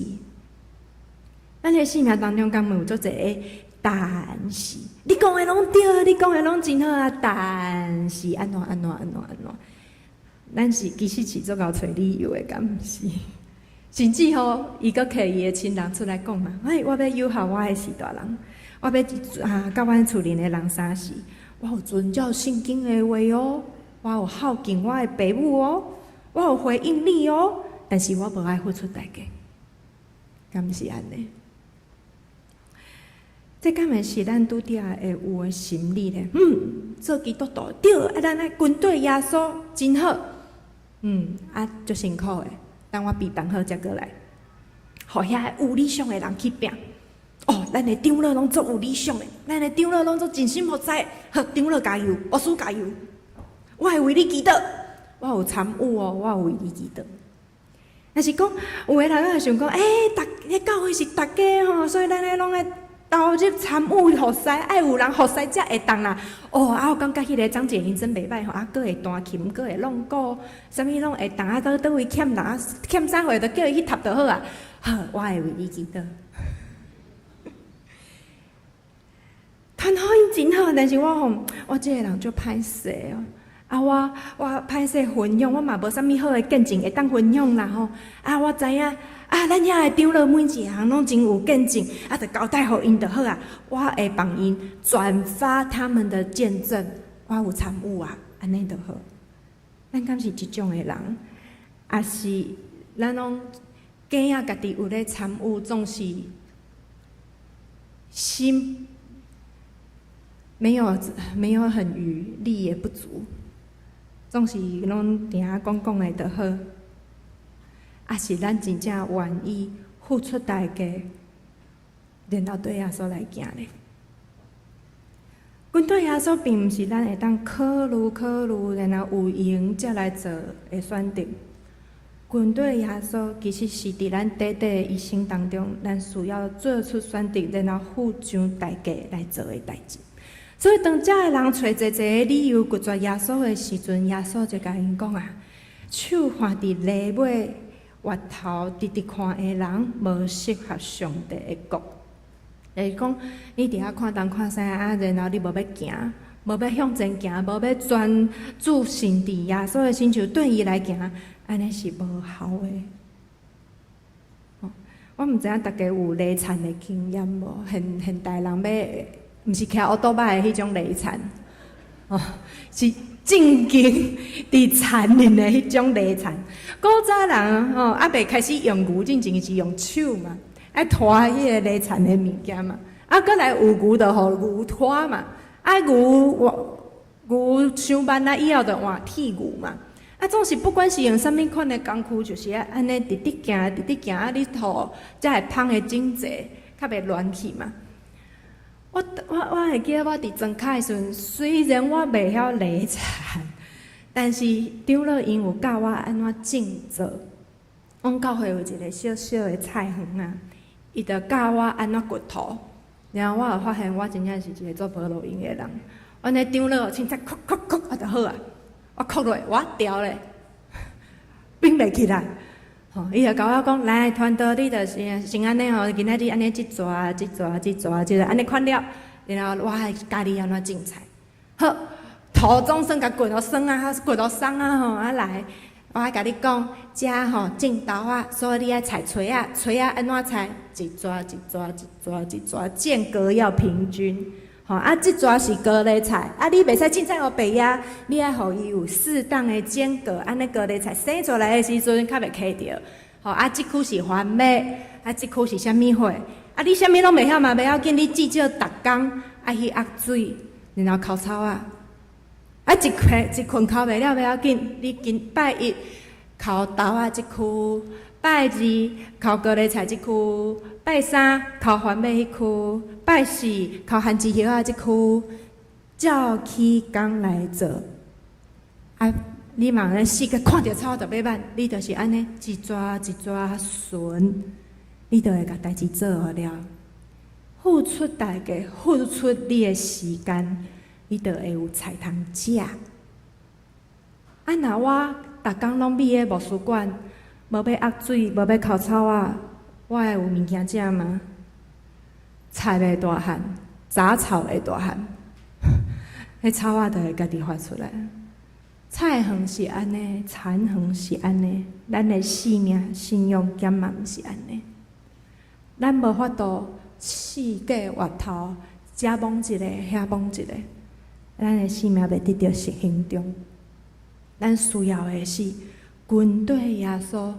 咱个生命当中敢有做一个？但是，你讲的拢对，你讲的拢真好啊！但是安怎？咱是其实是做够找理由的，敢毋是？甚至吼，伊阁摕伊的亲人出来讲嘛，我要友好我的士大人，我要甲阮厝里的人3世，我有遵照圣经的话哦，我有孝敬我的爸母哦，我有回应你哦，但是我无爱付出代价，敢毋是安尼？这敢会是咱拄则会有诶心理咧？做基督徒对，咱来跟对耶稣真好。足辛苦诶，等我备办好才过来，互遐有理想诶人去拼。咱诶长老拢做有理想诶，咱诶长老拢做尽心服侍。好，长老加油，牧师加油，我会为你祈祷。我有参与哦，我有为你祈祷。若是讲有诶人会想讲，教会是大家吼，所以咱诶拢爱。投入参与服侍，爱有人服侍才会当啦。我感觉迄个长姐因真袂歹吼，佫会弹琴，佫会弄鼓，啥物拢会当倒位欠人，欠啥货就叫伊去读就好啊。好，我会为你祈祷。传福音真好，但是我这个人就歹势哦。我歹势分享，我嘛无啥物好诶见证会当分享啦吼。我知影。咱遐的长老每一项拢真有见证，就交代互因就好啊。我会帮因转发他们的见证，我有参与啊，安尼就好。咱敢是即种的人，也是咱拢假啊家己有咧参与，总是心没有很余力也不足，总是拢定下讲的就好。也是咱真正愿意付出代价，然后对耶稣来行咧。跟对耶稣并毋是咱会当考虑，然后有用才来做的选择。跟对耶稣其实是伫咱短短一生当中，咱需要做出选择，然后付上代价来做的代志。所以当遮个人找一个理由拒绝耶稣的时阵，耶稣就甲因讲啊：手放伫犁尾越头直直看的人，无适合上帝的国。就是讲，你伫遐看东看西啊，然后你无要行，无要向前行，无要专注心伫耶稣的星球对伊来行，安尼是无效的。我毋知影大家有累残的经验无？现代人要，毋是骑奥多摆的迄种累残，是正经伫残忍的迄种累残。古早人还袂开始用牛，进前是用手嘛，爱拖迄个累残的物件嘛。搁来有牛就互牛拖嘛，牛上班以后就换铁牛嘛。总是不管是用啥物款的工具，就是安尼直直行，直直行，你土才会芳的整齐，较袂乱去嘛。我会记得我伫庄脚的时阵，虽然我袂晓犁田，但是长老因有教我安怎种植。阮教会有一个小小的菜园啊，伊就教我安怎掘土。然后我就发现我真正是一个做无路用的人。阮的长老凊彩哭哭哭啊就好啊。我哭落，我调咧，并袂起来。伊就甲我讲：来，团队你就是先安尼吼，今仔日安尼一撮安尼款了，然后我还教你安怎种菜。好，土总算甲掘到酸啊，掘到松啊吼，来，我还甲你讲，遮吼种豆啊，所以你爱采锤啊，锤啊安怎采？一撮，间隔要平均。即撮是高丽菜，你袂使凊彩互白野，你爱互伊有适当的间隔，安尼高丽菜生出来的时阵较袂卡着。即区是番麦，即区是啥物花？你啥物拢袂晓嘛，袂要紧，你至少逐工爱去压水，然后抠草啊。一捆抠袂了袂要紧，你今拜一抠豆啊，即区；拜二抠高丽菜，即区；拜三抠番麦迄区。拜四靠番薯叶啊，即区照起工来做。你嘛咧四个看着草特别慢，你就是安尼一撮一撮顺，你就会甲代志做好了。付出代价，付出你的时间，你就会有菜通食。若我逐工拢覕咧牧师馆，无要压水，无要抠草啊，我会有物件食吗？菜会大汉，杂草会大汉，迄草仔就会家己发出来。菜园是安尼，田园是安尼，咱的性命、信用减嘛毋是安尼。咱无法度四界越头，遮摸一个，遐摸一个，咱的性命袂得到实行中。咱需要的是军队耶稣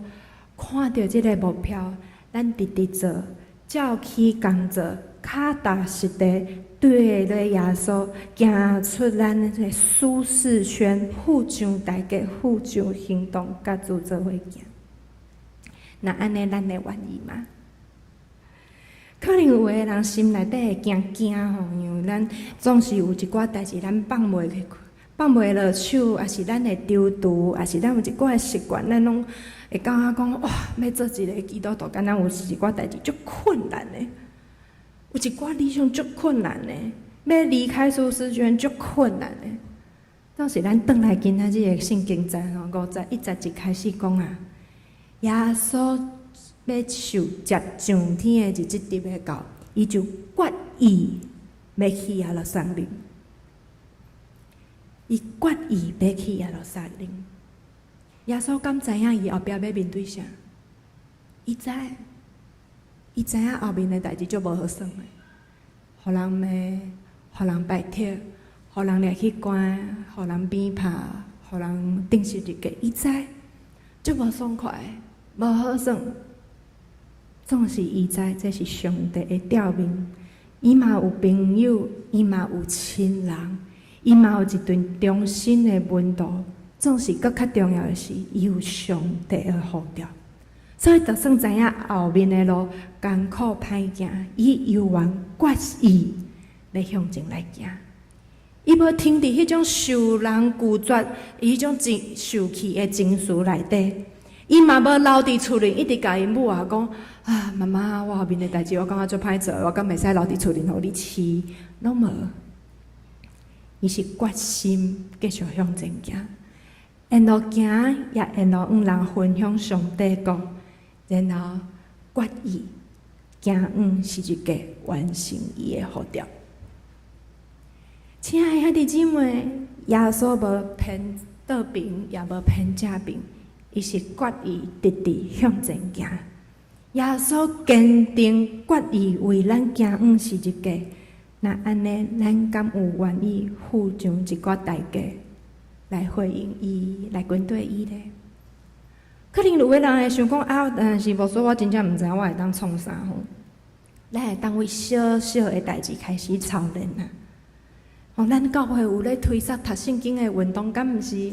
看到即个目标，咱直直做。照起工作，脚踏实地，对咧耶稣，行出咱的舒适圈，付上代价，付上行动，甲主做伙行。那安尼，咱会愿意吗？可能有个人心内底会惊吼，因为咱总是有一寡代志，咱放袂落手，也是咱会丢除，也是咱有一寡的习惯，咱拢。会感觉讲哇，要做一个基督徒，敢若有一寡代志足困难的，有一寡理想足困难的，要离开舒适圈足困难的。当时咱转来今仔日的圣经章50:1-11开始讲啊，耶稣要受接上天的日子特别到，伊就决意要去耶路撒冷，伊决意要去耶路撒冷。耶稣敢知影伊后壁要面对啥？伊知影后面的代志足无好算的，互人骂，互人排斥，互人掠去关，互人鞭拍，互人定时日记，伊知足无爽快，无好算。总是伊知这是上帝的吊命，伊嘛有朋友，伊嘛有亲人，伊嘛有一段忠心的温度。总是搁较重要的是，伊有上帝的护照，所以就算知影后面的路艰苦歹行，伊犹原决意要向前来行。伊无停伫迄种受人拒绝、迄种受气的情绪内底，伊嘛无留伫厝里，一直甲因母啊讲啊，妈妈，我后面的代志我感觉足歹做，我敢袂使留伫厝里互你饲，拢无。伊是决心继续向前行。沿路行，也沿路向人分享上帝讲，然后决意行往十字架，完成伊的呼召。亲爱的兄弟姊妹，耶稣无偏倒边，也无偏正边，伊是决意直直向前行。耶稣坚定决意为咱行往十字架，那安尼，咱敢有愿意付上一寡代价来回应伊，来跟对伊咧？可能有个人会想讲啊，但是无说，我真正毋知我会当创啥吼。咱会当为小小的代志开始操练啊！哦，咱教会有咧推崇读圣经的运动，敢毋是？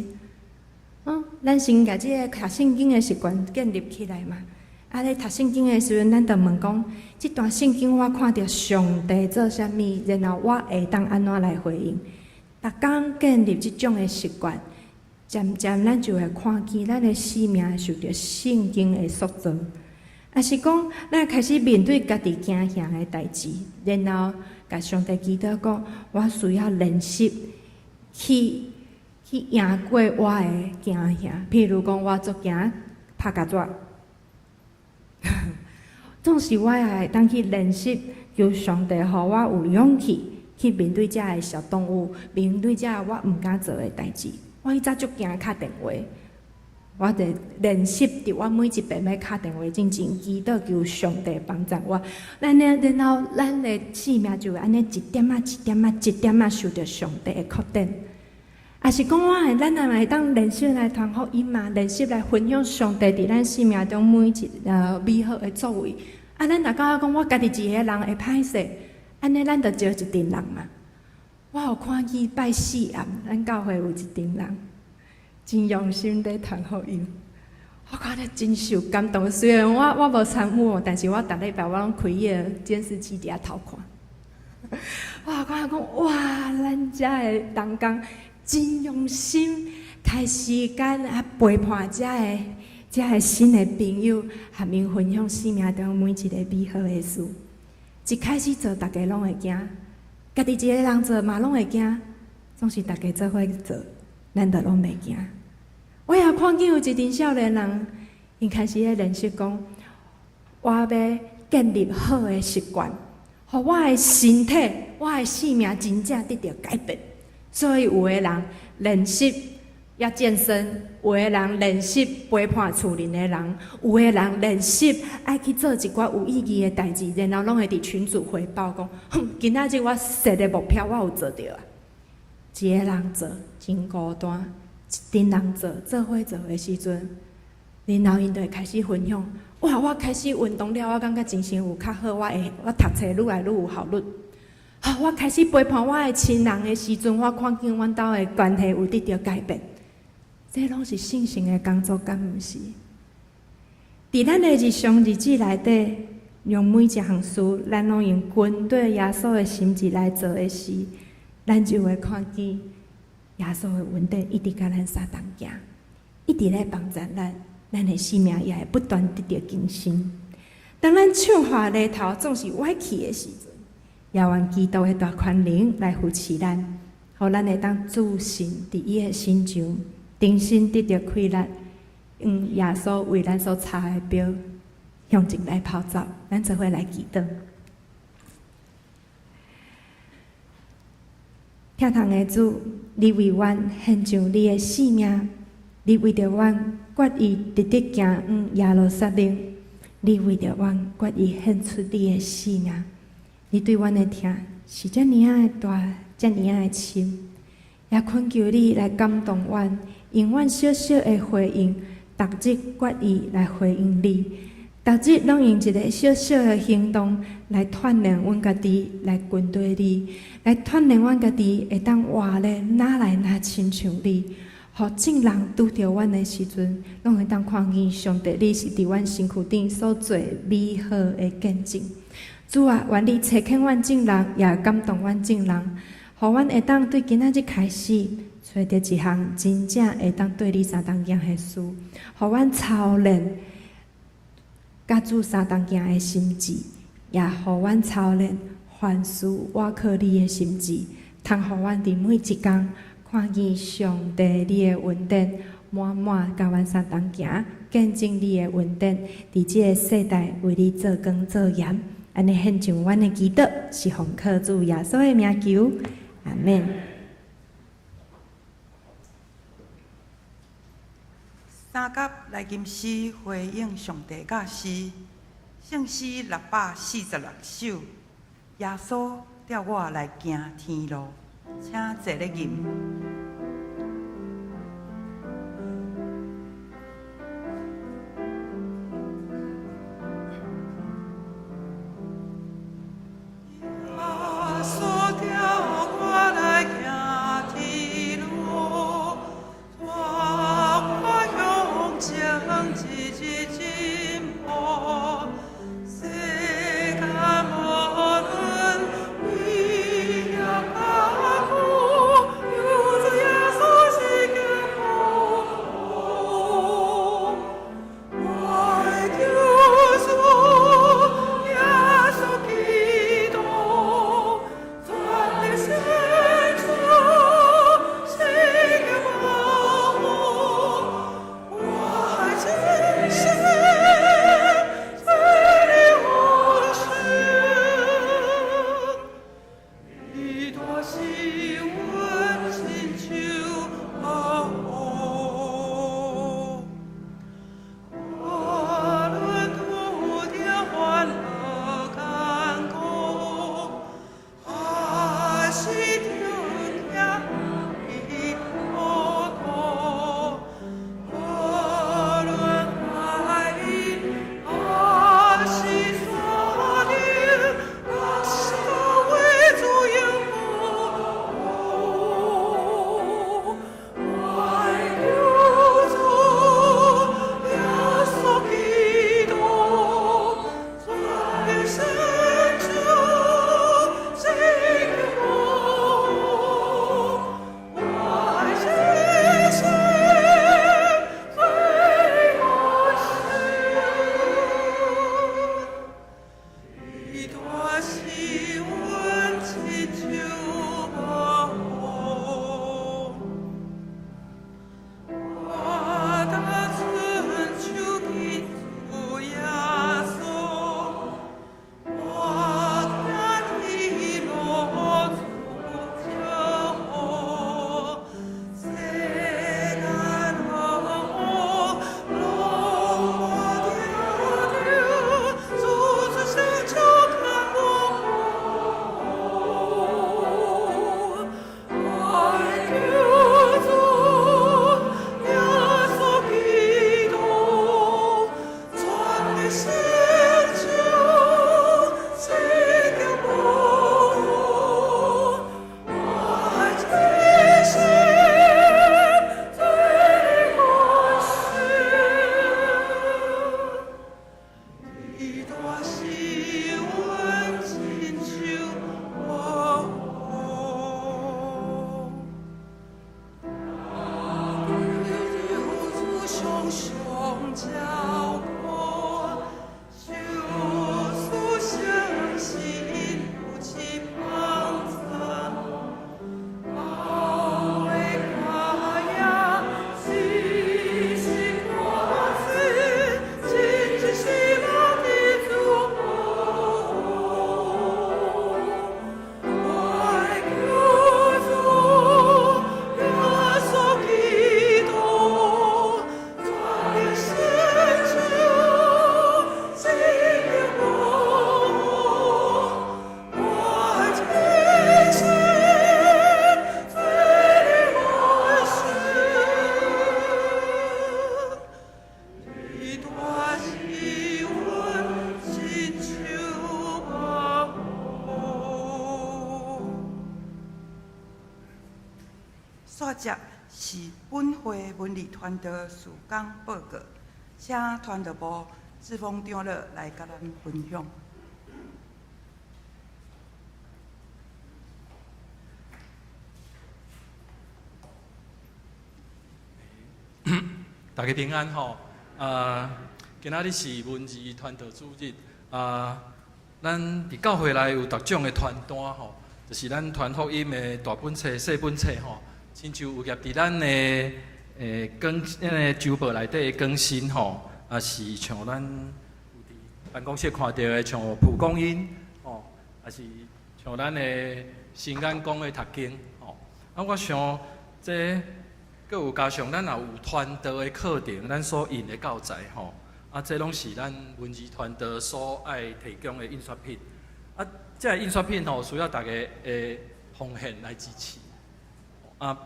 咱先甲即个读圣经的习惯建立起来嘛。啊，咧读圣经的时阵，咱着问讲，即段圣经我看到上帝做啥物，然后我会当安怎来回应？逐工建立即种的习惯，渐渐咱就会看见咱的生命受到圣经的塑造。也是讲，咱开始面对家己惊吓的代志，然后甲上帝祈祷讲，我需要练习去赢过我的惊吓。譬如讲，我足惊拍甲纸，总是我也会当去练习，求上帝互我有勇气去面对遮个小动物，面对遮我毋敢做的代志。我迄早足惊敲电话。我伫练习伫我每一遍要敲电话之前，祈祷求上帝帮助我。然后咱的生命就会安尼一点仔、一点仔、一点仔受到上帝的确定。也是讲咱也会当练习来传福音嘛，练习来分享上帝伫咱生命中每一美好的作为。咱若感觉讲我家己一个人会歹势，安尼咱着招一群人嘛。我有看见拜四暗，咱教会有一群人。真用心在传福音，我看得真受感动。虽然我无参与，但是我逐礼拜我拢开迄个监视器伫遐偷看。我看讲哇，咱遮的同工真用心，开时间啊陪伴遮个新的朋友，和因分享生命中每一个美好的事。一开始做，大家拢会惊；家己一个人做嘛，拢会惊。总是大家做伙做。咱着拢袂惊。我也看见有一群少年人，因开始咧练习讲，我要建立好的习惯，互我的身体、我的生命真正得到改变。所以有的人练习也健身，有的人练习陪伴厝邻的人，有的人练习爱去做一寡有意义的代志，然后拢会伫群组回报讲，今仔日我设的目标我有做到啊。一个人做真孤单，一群人做伙做的时阵，然后因就会开始分享。哇！我开始运动了，我感觉精神有较好，我读册愈来愈有效率。我开始陪伴我的亲人的时阵，我看见阮兜的关系有得到改变。这拢是信心的工作，敢毋是？伫咱的日常日子内底，用每一项事，咱拢用跟对耶稣的心志来做的事。咱就会看见耶稣的恩典一直甲咱相同行，一直咧帮助咱，咱的生命也会不断得到更新。当咱唱话犁头总是歪去的时阵，也愿基督的大权能来扶持咱，互咱会当自信伫伊的心上，重新得到快乐，用耶稣为咱所插的标向前来跑走。咱做伙来祈祷。疼痛的主，你为阮献上你的性命，你为着阮决意直直行往耶路撒冷，你为着阮决意献出你的性命。你对阮的疼是遮尔的大，遮尔的深，也恳求你来感动阮，用阮小小的回应，逐日决意来回应你。逐日拢用一个小小的行动来锻炼阮家己，来跟对你，来锻炼阮家己会当活咧哪来哪亲像你，互众人拄着阮的时阵，拢会当看见上帝你是伫阮身躯顶所做美好的见证。主啊，愿你找见阮众人，也感动阮众人，互阮会当对今仔日开始找到一项真正会当对你相同行的事，互阮操练。甲主相同行的心志，也互阮操练凡事我靠你的心志，通互阮伫每一工看见上帝你的恩典，满满甲阮相同行，见证你的恩典，伫即个世代为你做光做盐。安尼献上阮的祈祷，是奉靠主耶稣的名求，阿免。三甲来吟诗回应上帝甲诗，圣诗646首。耶稣调我来行天路，请坐咧吟。作者是本会文理团队事工报告，请团队部志峰长老来甲咱分享。大家平安吼，今仔日是文字团队主日，咱伫教会内有各种的传单吼，就是咱传福音的大本册、细本册吼，亲像有业伫咱的周报内底的更新吼，也是像咱有伫办公室看到的像蒲公英吼，也是像咱的新眼光的读经吼。啊，我想这阁有加上咱也有传道的课程，咱所引的教材吼。啊，这拢是咱文字传道所爱提供的印刷品。啊，这印刷品吼需要大家的奉献来支持。啊，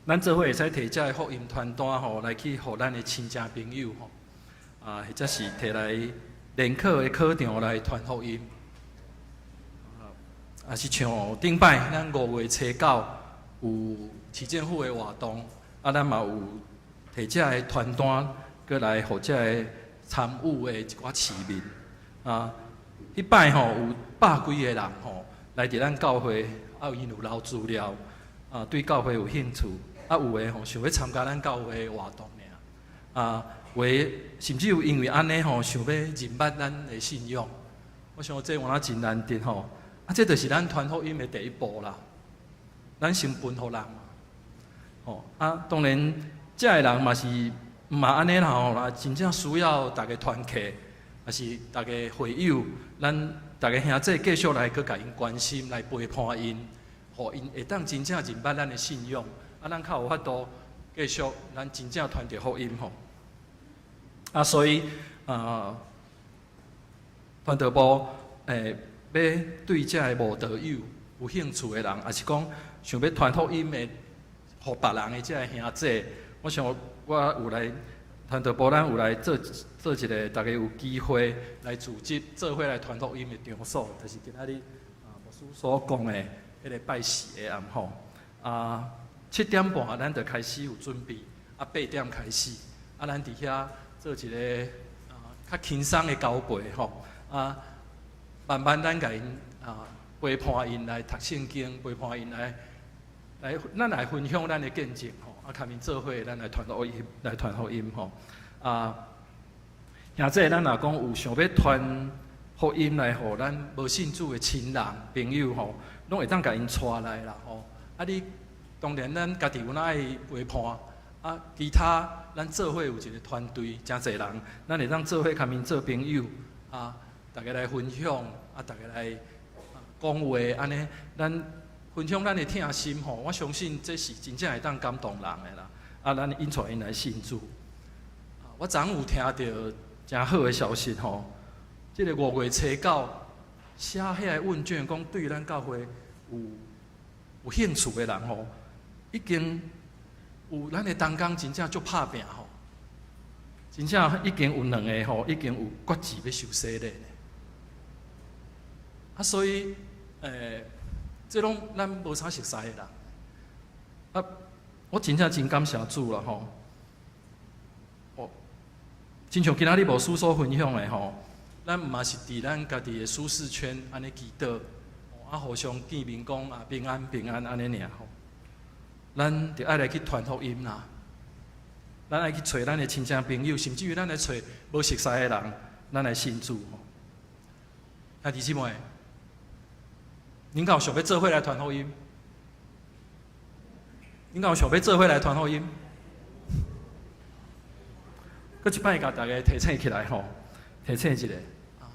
咱做伙会使摕这福音传单吼来去互咱的亲戚朋友吼。啊，或者是摕来联课的课场来传福音。啊，是像顶摆咱5月初9有市政府的活动，啊，咱嘛有摕这的传单。过来，互这个参与的一寡市民啊，迄摆吼有100几个人吼来伫咱教会，啊因有留资料，啊对教会有兴趣，啊有诶吼想要参加咱教会的活动尔，啊有诶甚至有因为安尼吼想要认捌咱的信仰，我想这换啊真难得吼，啊这就是咱传福音的第一步啦，咱先分互人嘛，吼啊当然这个人嘛是。嘛安尼啦吼，啦真正需要大家团结，也是大家会友，咱大家兄弟继续来去甲因关心，来陪伴因，互因会当真正认捌咱的信仰，啊，咱较有法度继续咱真正传递福音吼。啊，所以传道部要对这个无道友有兴趣的人，也是讲想要传福音的，互别人的这个兄弟，我想。我有来传道部，咱有来做一个，大家有机会来组织做伙来传福音的场所，就是今仔日牧师所讲的迄个拜四的暗吼。7点半咱就开始有准备，8点开始，咱伫遐做一个较轻松的交陪吼。慢慢咱甲因陪伴因来读圣经，陪伴因来咱来分享咱的见证吼。啊，下面做伙，咱来传福音吼。兄弟，咱若讲有想要传福音来，互咱无信主的亲人朋友吼，拢会当甲因带来啦吼。啊，你当然咱家己有哪爱陪伴，啊，其他咱做伙有一个团队，真侪人，咱会当做伙下面做朋友，啊，大家来分享，啊，大家来讲话，安尼咱。分享咱的疼心吼，我相信这是真正会当感动人的啦。啊，咱引带因来信主。我昨有听到真好的消息吼，这个5月初9写遐个问卷，讲对咱教会有兴趣的人吼，已经有咱的同工真正足拍拼吼，真正已经有2个吼，已经有决志要受洗礼。啊，所以这拢咱无啥熟悉的人，啊，我真正真感谢主啦吼。哦，亲像今仔日无书所分享的吼，咱嘛是伫咱家己的舒适圈安尼祈祷，啊，互相见面讲啊平安平安安尼尔吼。咱着爱来去传福音啦，咱爱去找咱的亲戚朋友，甚至于咱来找无熟悉的人，咱来信主吼。兄弟姊妹。恁敢有想要做伙来传福音？恁敢有想要做伙来传福音？搁一摆甲大家提醒起来吼，提醒一下，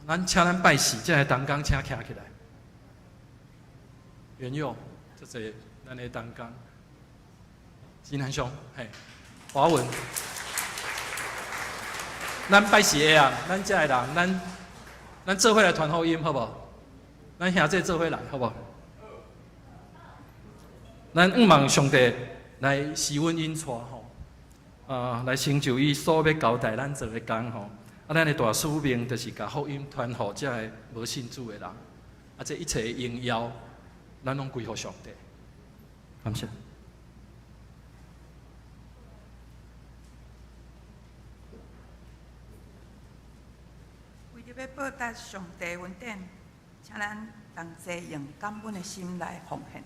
咱请咱拜四这个同工请徛起来。袁勇，这是咱的同工，金南兄，嘿，华文，咱拜四个啊，咱这个人，咱做伙来传福音，好不好？咱兄弟做伙来，好不好？咱望上帝来施恩引带吼，来成就伊所要交代咱做的工吼。啊，咱的大使命就是甲福音传互这个无信主的人，啊，这一切的荣耀，咱拢归乎上帝。感谢。为着要报答上帝恩典。请咱同齐用感恩的心来奉献。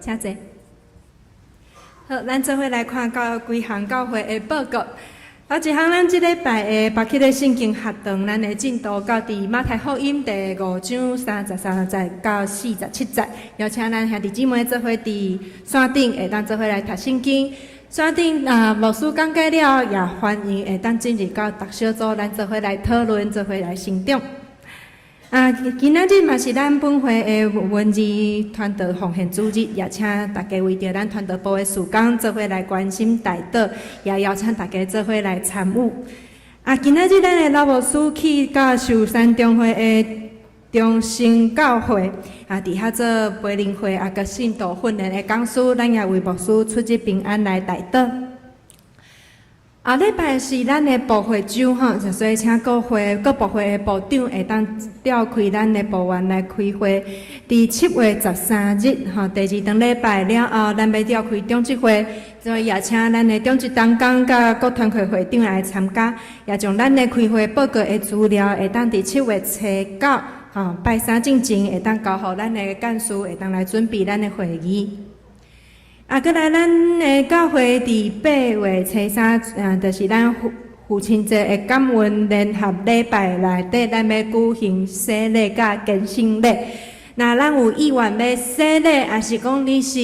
请坐。好，咱做伙来看到规项教会的报告。头一项，咱即礼拜的巴克的圣经学堂，咱的进度到伫马太福音第5章33节到47节，邀请咱兄弟姊妹做伙伫山顶会当做伙来读圣经。山顶牧师讲解了，也欢迎会当进入到读小组，咱做伙来讨论，做伙来成长。今仔日嘛是咱本会的文字传道奉献主日，也请大家为着咱传道部的事工做伙来关心代祷，也邀请大家做伙来参与。今仔日咱的老牧师去到寿山中会的中心教会，伫遐做培灵会甲信徒训练的讲师，咱也为牧师出入平安来代祷。礼拜是咱的部会周吼，所以请各部会的部长会当调开咱的部员来开会。伫7月13日吼，第2堂礼拜了后，咱要调开中职会，所以也请咱的中职同工甲各团会会长来参加，也将咱的开会报告的资料会当伫7月初9吼拜三进前会当交互咱的干事，会当来准备咱的会议。过来，咱的教会伫8月初3，就是咱父亲节的感恩联合礼拜内底，咱要举行洗礼甲献圣礼。那咱有意愿要洗礼，也是讲你是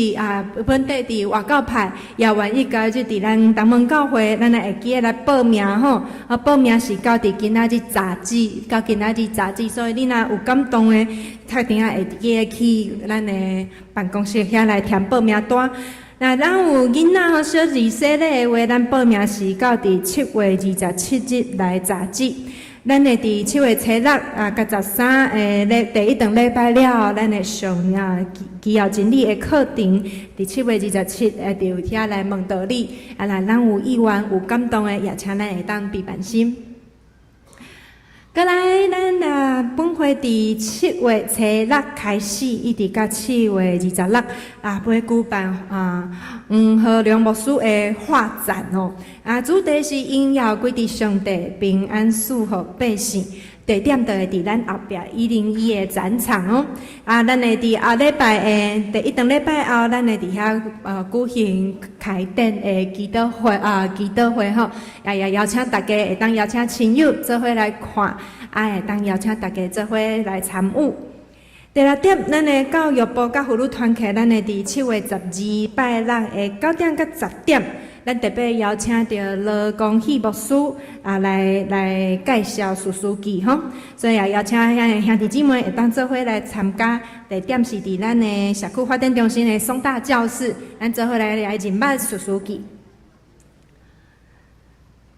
本地伫外教派，也愿意加入伫咱东门教会，咱会记来报名吼。报名是到伫今仔日早止，所以你若有感动的，确定会记去咱的办公室遐来填报名单。那咱有囡仔小儿洗礼的话，咱报名是到伫7月27日来早止。咱会伫7月初6甲13第1堂礼拜了，咱会上基要真理的课程，伫7月27会伫遐来问道理。若咱有意愿有感动的，也请咱会当备办心。过来，咱本会伫7月初6开始，一直到7月26要举办黄河良牧师的画展哦。主题是荣耀归伫上帝，平安赐予百姓。地点就会伫咱后壁101的展场哦。咱会伫后礼拜第1堂礼拜后，咱会伫遐举行开展的祈祷会吼，也邀请大家会当邀请亲友做伙来看，会当邀请大家做伙来参与。第6点，咱的教育部甲妇女团契，咱会伫7月12拜六的9点到10点。咱特别邀请到罗光喜牧师来介绍史书记吼，所以也邀请兄弟姊妹会当做伙来参加。地点是伫咱的社区发展中心的松大教室，咱做伙来认捌史书记。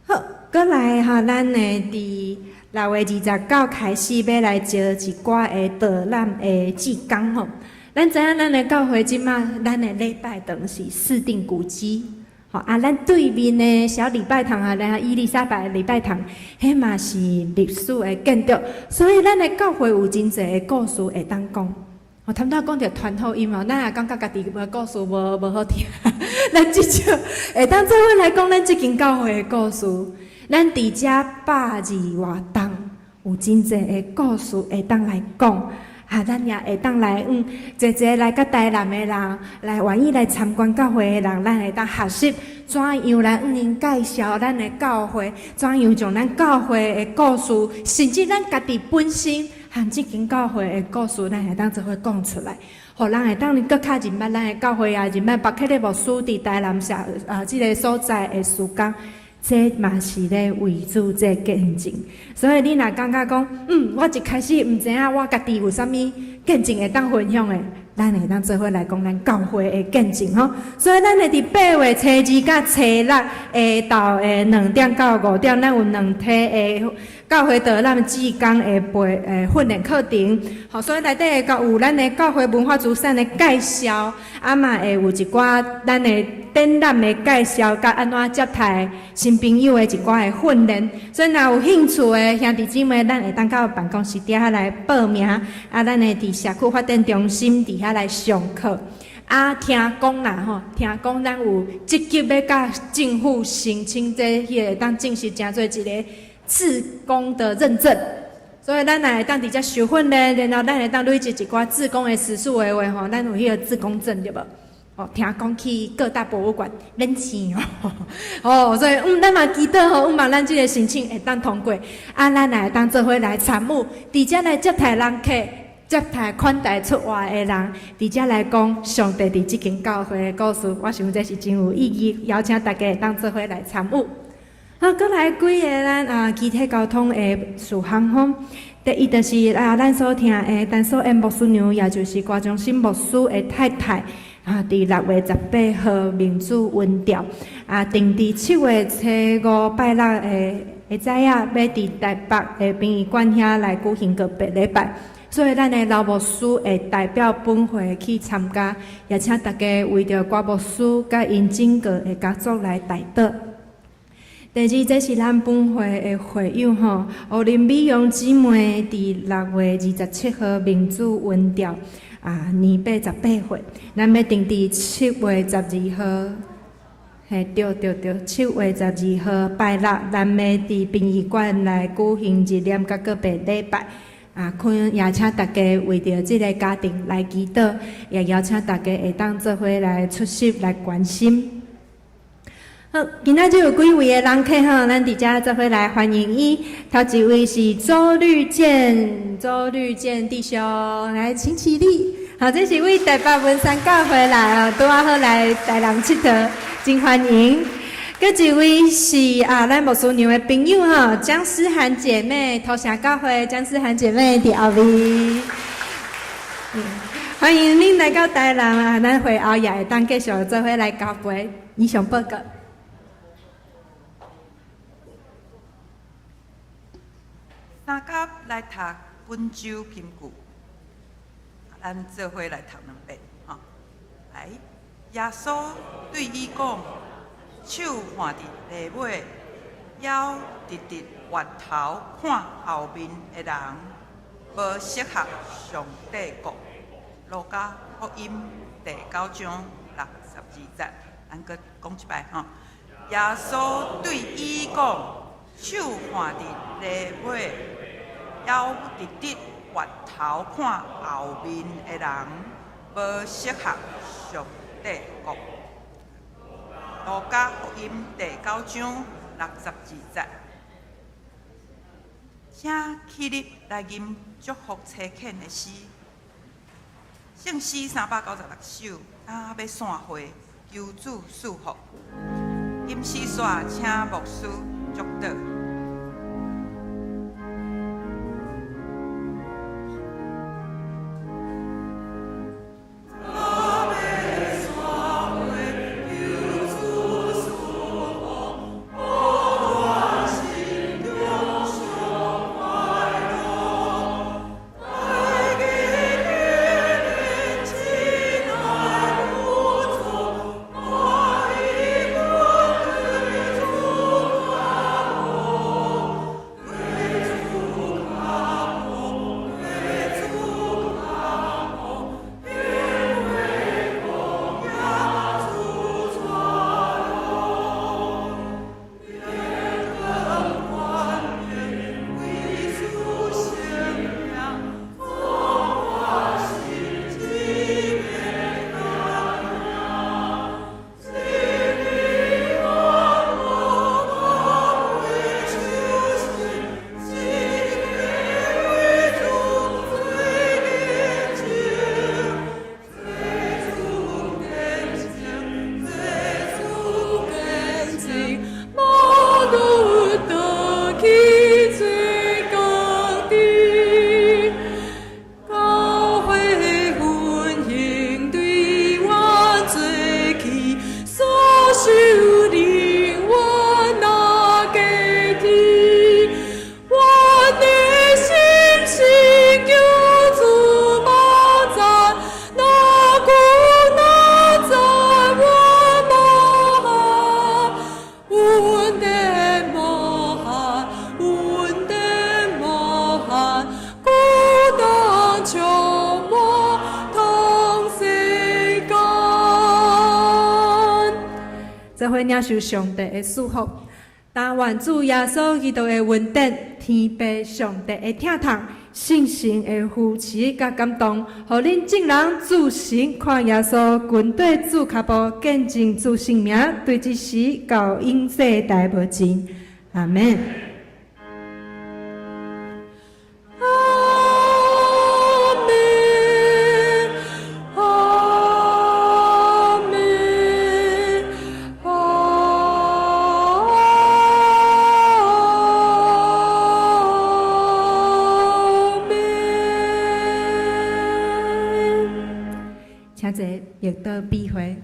好，过来咱会伫6月29开始要来招一寡的导览的志工吼。咱知影咱的教会即马咱的礼拜堂是4定古迹。咱对面的小礼拜堂伊丽莎白礼拜堂，迄嘛是历史的建筑，所以咱的教会有真侪的故事会当讲。谈到讲到传福音咱也感觉家己的故事无好听，咱至少会当做伙来讲咱即间教会的故事。咱伫遮120外栋，有真侪的故事会当来讲。咱也会当来坐来甲台南的人，来愿意来参观教会的人，咱会当学习怎样来因介绍咱的教会，怎样将咱教会的故事，甚至咱家己本身和即间教会的故事，咱会当做伙讲出来，互人会当搁较认捌咱的教会认捌巴克利牧师伫台南即个所在的事工。这嘛是咧为主这见证，所以你若感觉讲，我一开始毋知影我家己有啥物见证会当分享的，咱会当做伙来讲咱教会的见证吼。所以咱会伫8月初2甲初6下昼2点到5点，咱有2天的教会导览志工的训练课程。所以内底会有咱的教会文化资产的介绍，嘛会有一寡咱的展览的介绍，甲安怎接待新朋友的一寡的训练。所以若有兴趣的兄弟姊妹，咱会当到办公室底下来报名。咱会伫社区发展中心底下来上课。听讲啦听讲咱有积极要甲政府申请会当正式成做一个志工的认证。所以咱也会当伫遮受训练，然后咱会当累积一寡志工的时数的话咱有迄个志工证对无？哦，听讲去各大博物馆免钱哦，哦，所以咱嘛祈祷吼，望咱即个申请会当通过，啊，咱来当做伙来参与，伫遮来接待人客。接待款待出外的人，伫遮来讲上帝伫即间教会的故事，我想这是真有意义，邀请大家当做伙来参与。好，搁来几个咱集体交通的事项吼。第一就是咱所听的单所的牧师娘，也就是郭忠信牧师的太太伫6月18号民主运调定伫7月初5拜六的早仔，要伫台北的殡仪馆遐来举行个别礼拜。所以，咱的老牧师会代表本会去参加，也请大家为着郭牧师甲因整个的家族来代祷。第二，这是咱本会的会友吼，乌林美容姊妹伫6月27号民主运调年88岁，咱要定伫7月12号，对，7月12号拜六，咱要伫殡仪馆来举行纪念甲个别礼拜。也请大家为着这个家庭来祈祷，也邀请大家会当做伙来出席来关心。好，今仔就有几位的人客吼，咱伫遮做伙来欢迎伊。头一位是周绿健弟兄，来请起立。好，这是为台北文山教会来拄好来台南佚佗，真欢迎。搁一位是咱牧师娘的朋友吼，江诗涵姐妹，土城教会江诗涵姐妹伫后面，欢迎恁来到台南咱会后也会当继续做伙来交陪。以上报告。三甲来读本周金句，咱做伙来读2遍吼。来，耶稣对伊讲。手换伫地尾，腰直直越头看后面的人，无适合上帝国。路加福音第9章62节，咱搁讲一摆吼。耶稣对伊讲，手换伫地尾，腰直直越头看后面的人，无适合上帝国。路加福音第9章62节，请起立来吟祝福车恳的诗，圣诗396首，要散会，求主赐福。吟诗煞，请牧师祝祷。做伙领受上帝的祝福。但愿主耶稣基督的恩典、天父上帝的疼痛、信心的扶持甲感动，互恁众人自信看耶稣军队主脚步，见证主性命，对这时到永世代无尽。阿门。请坐，乐道闭会。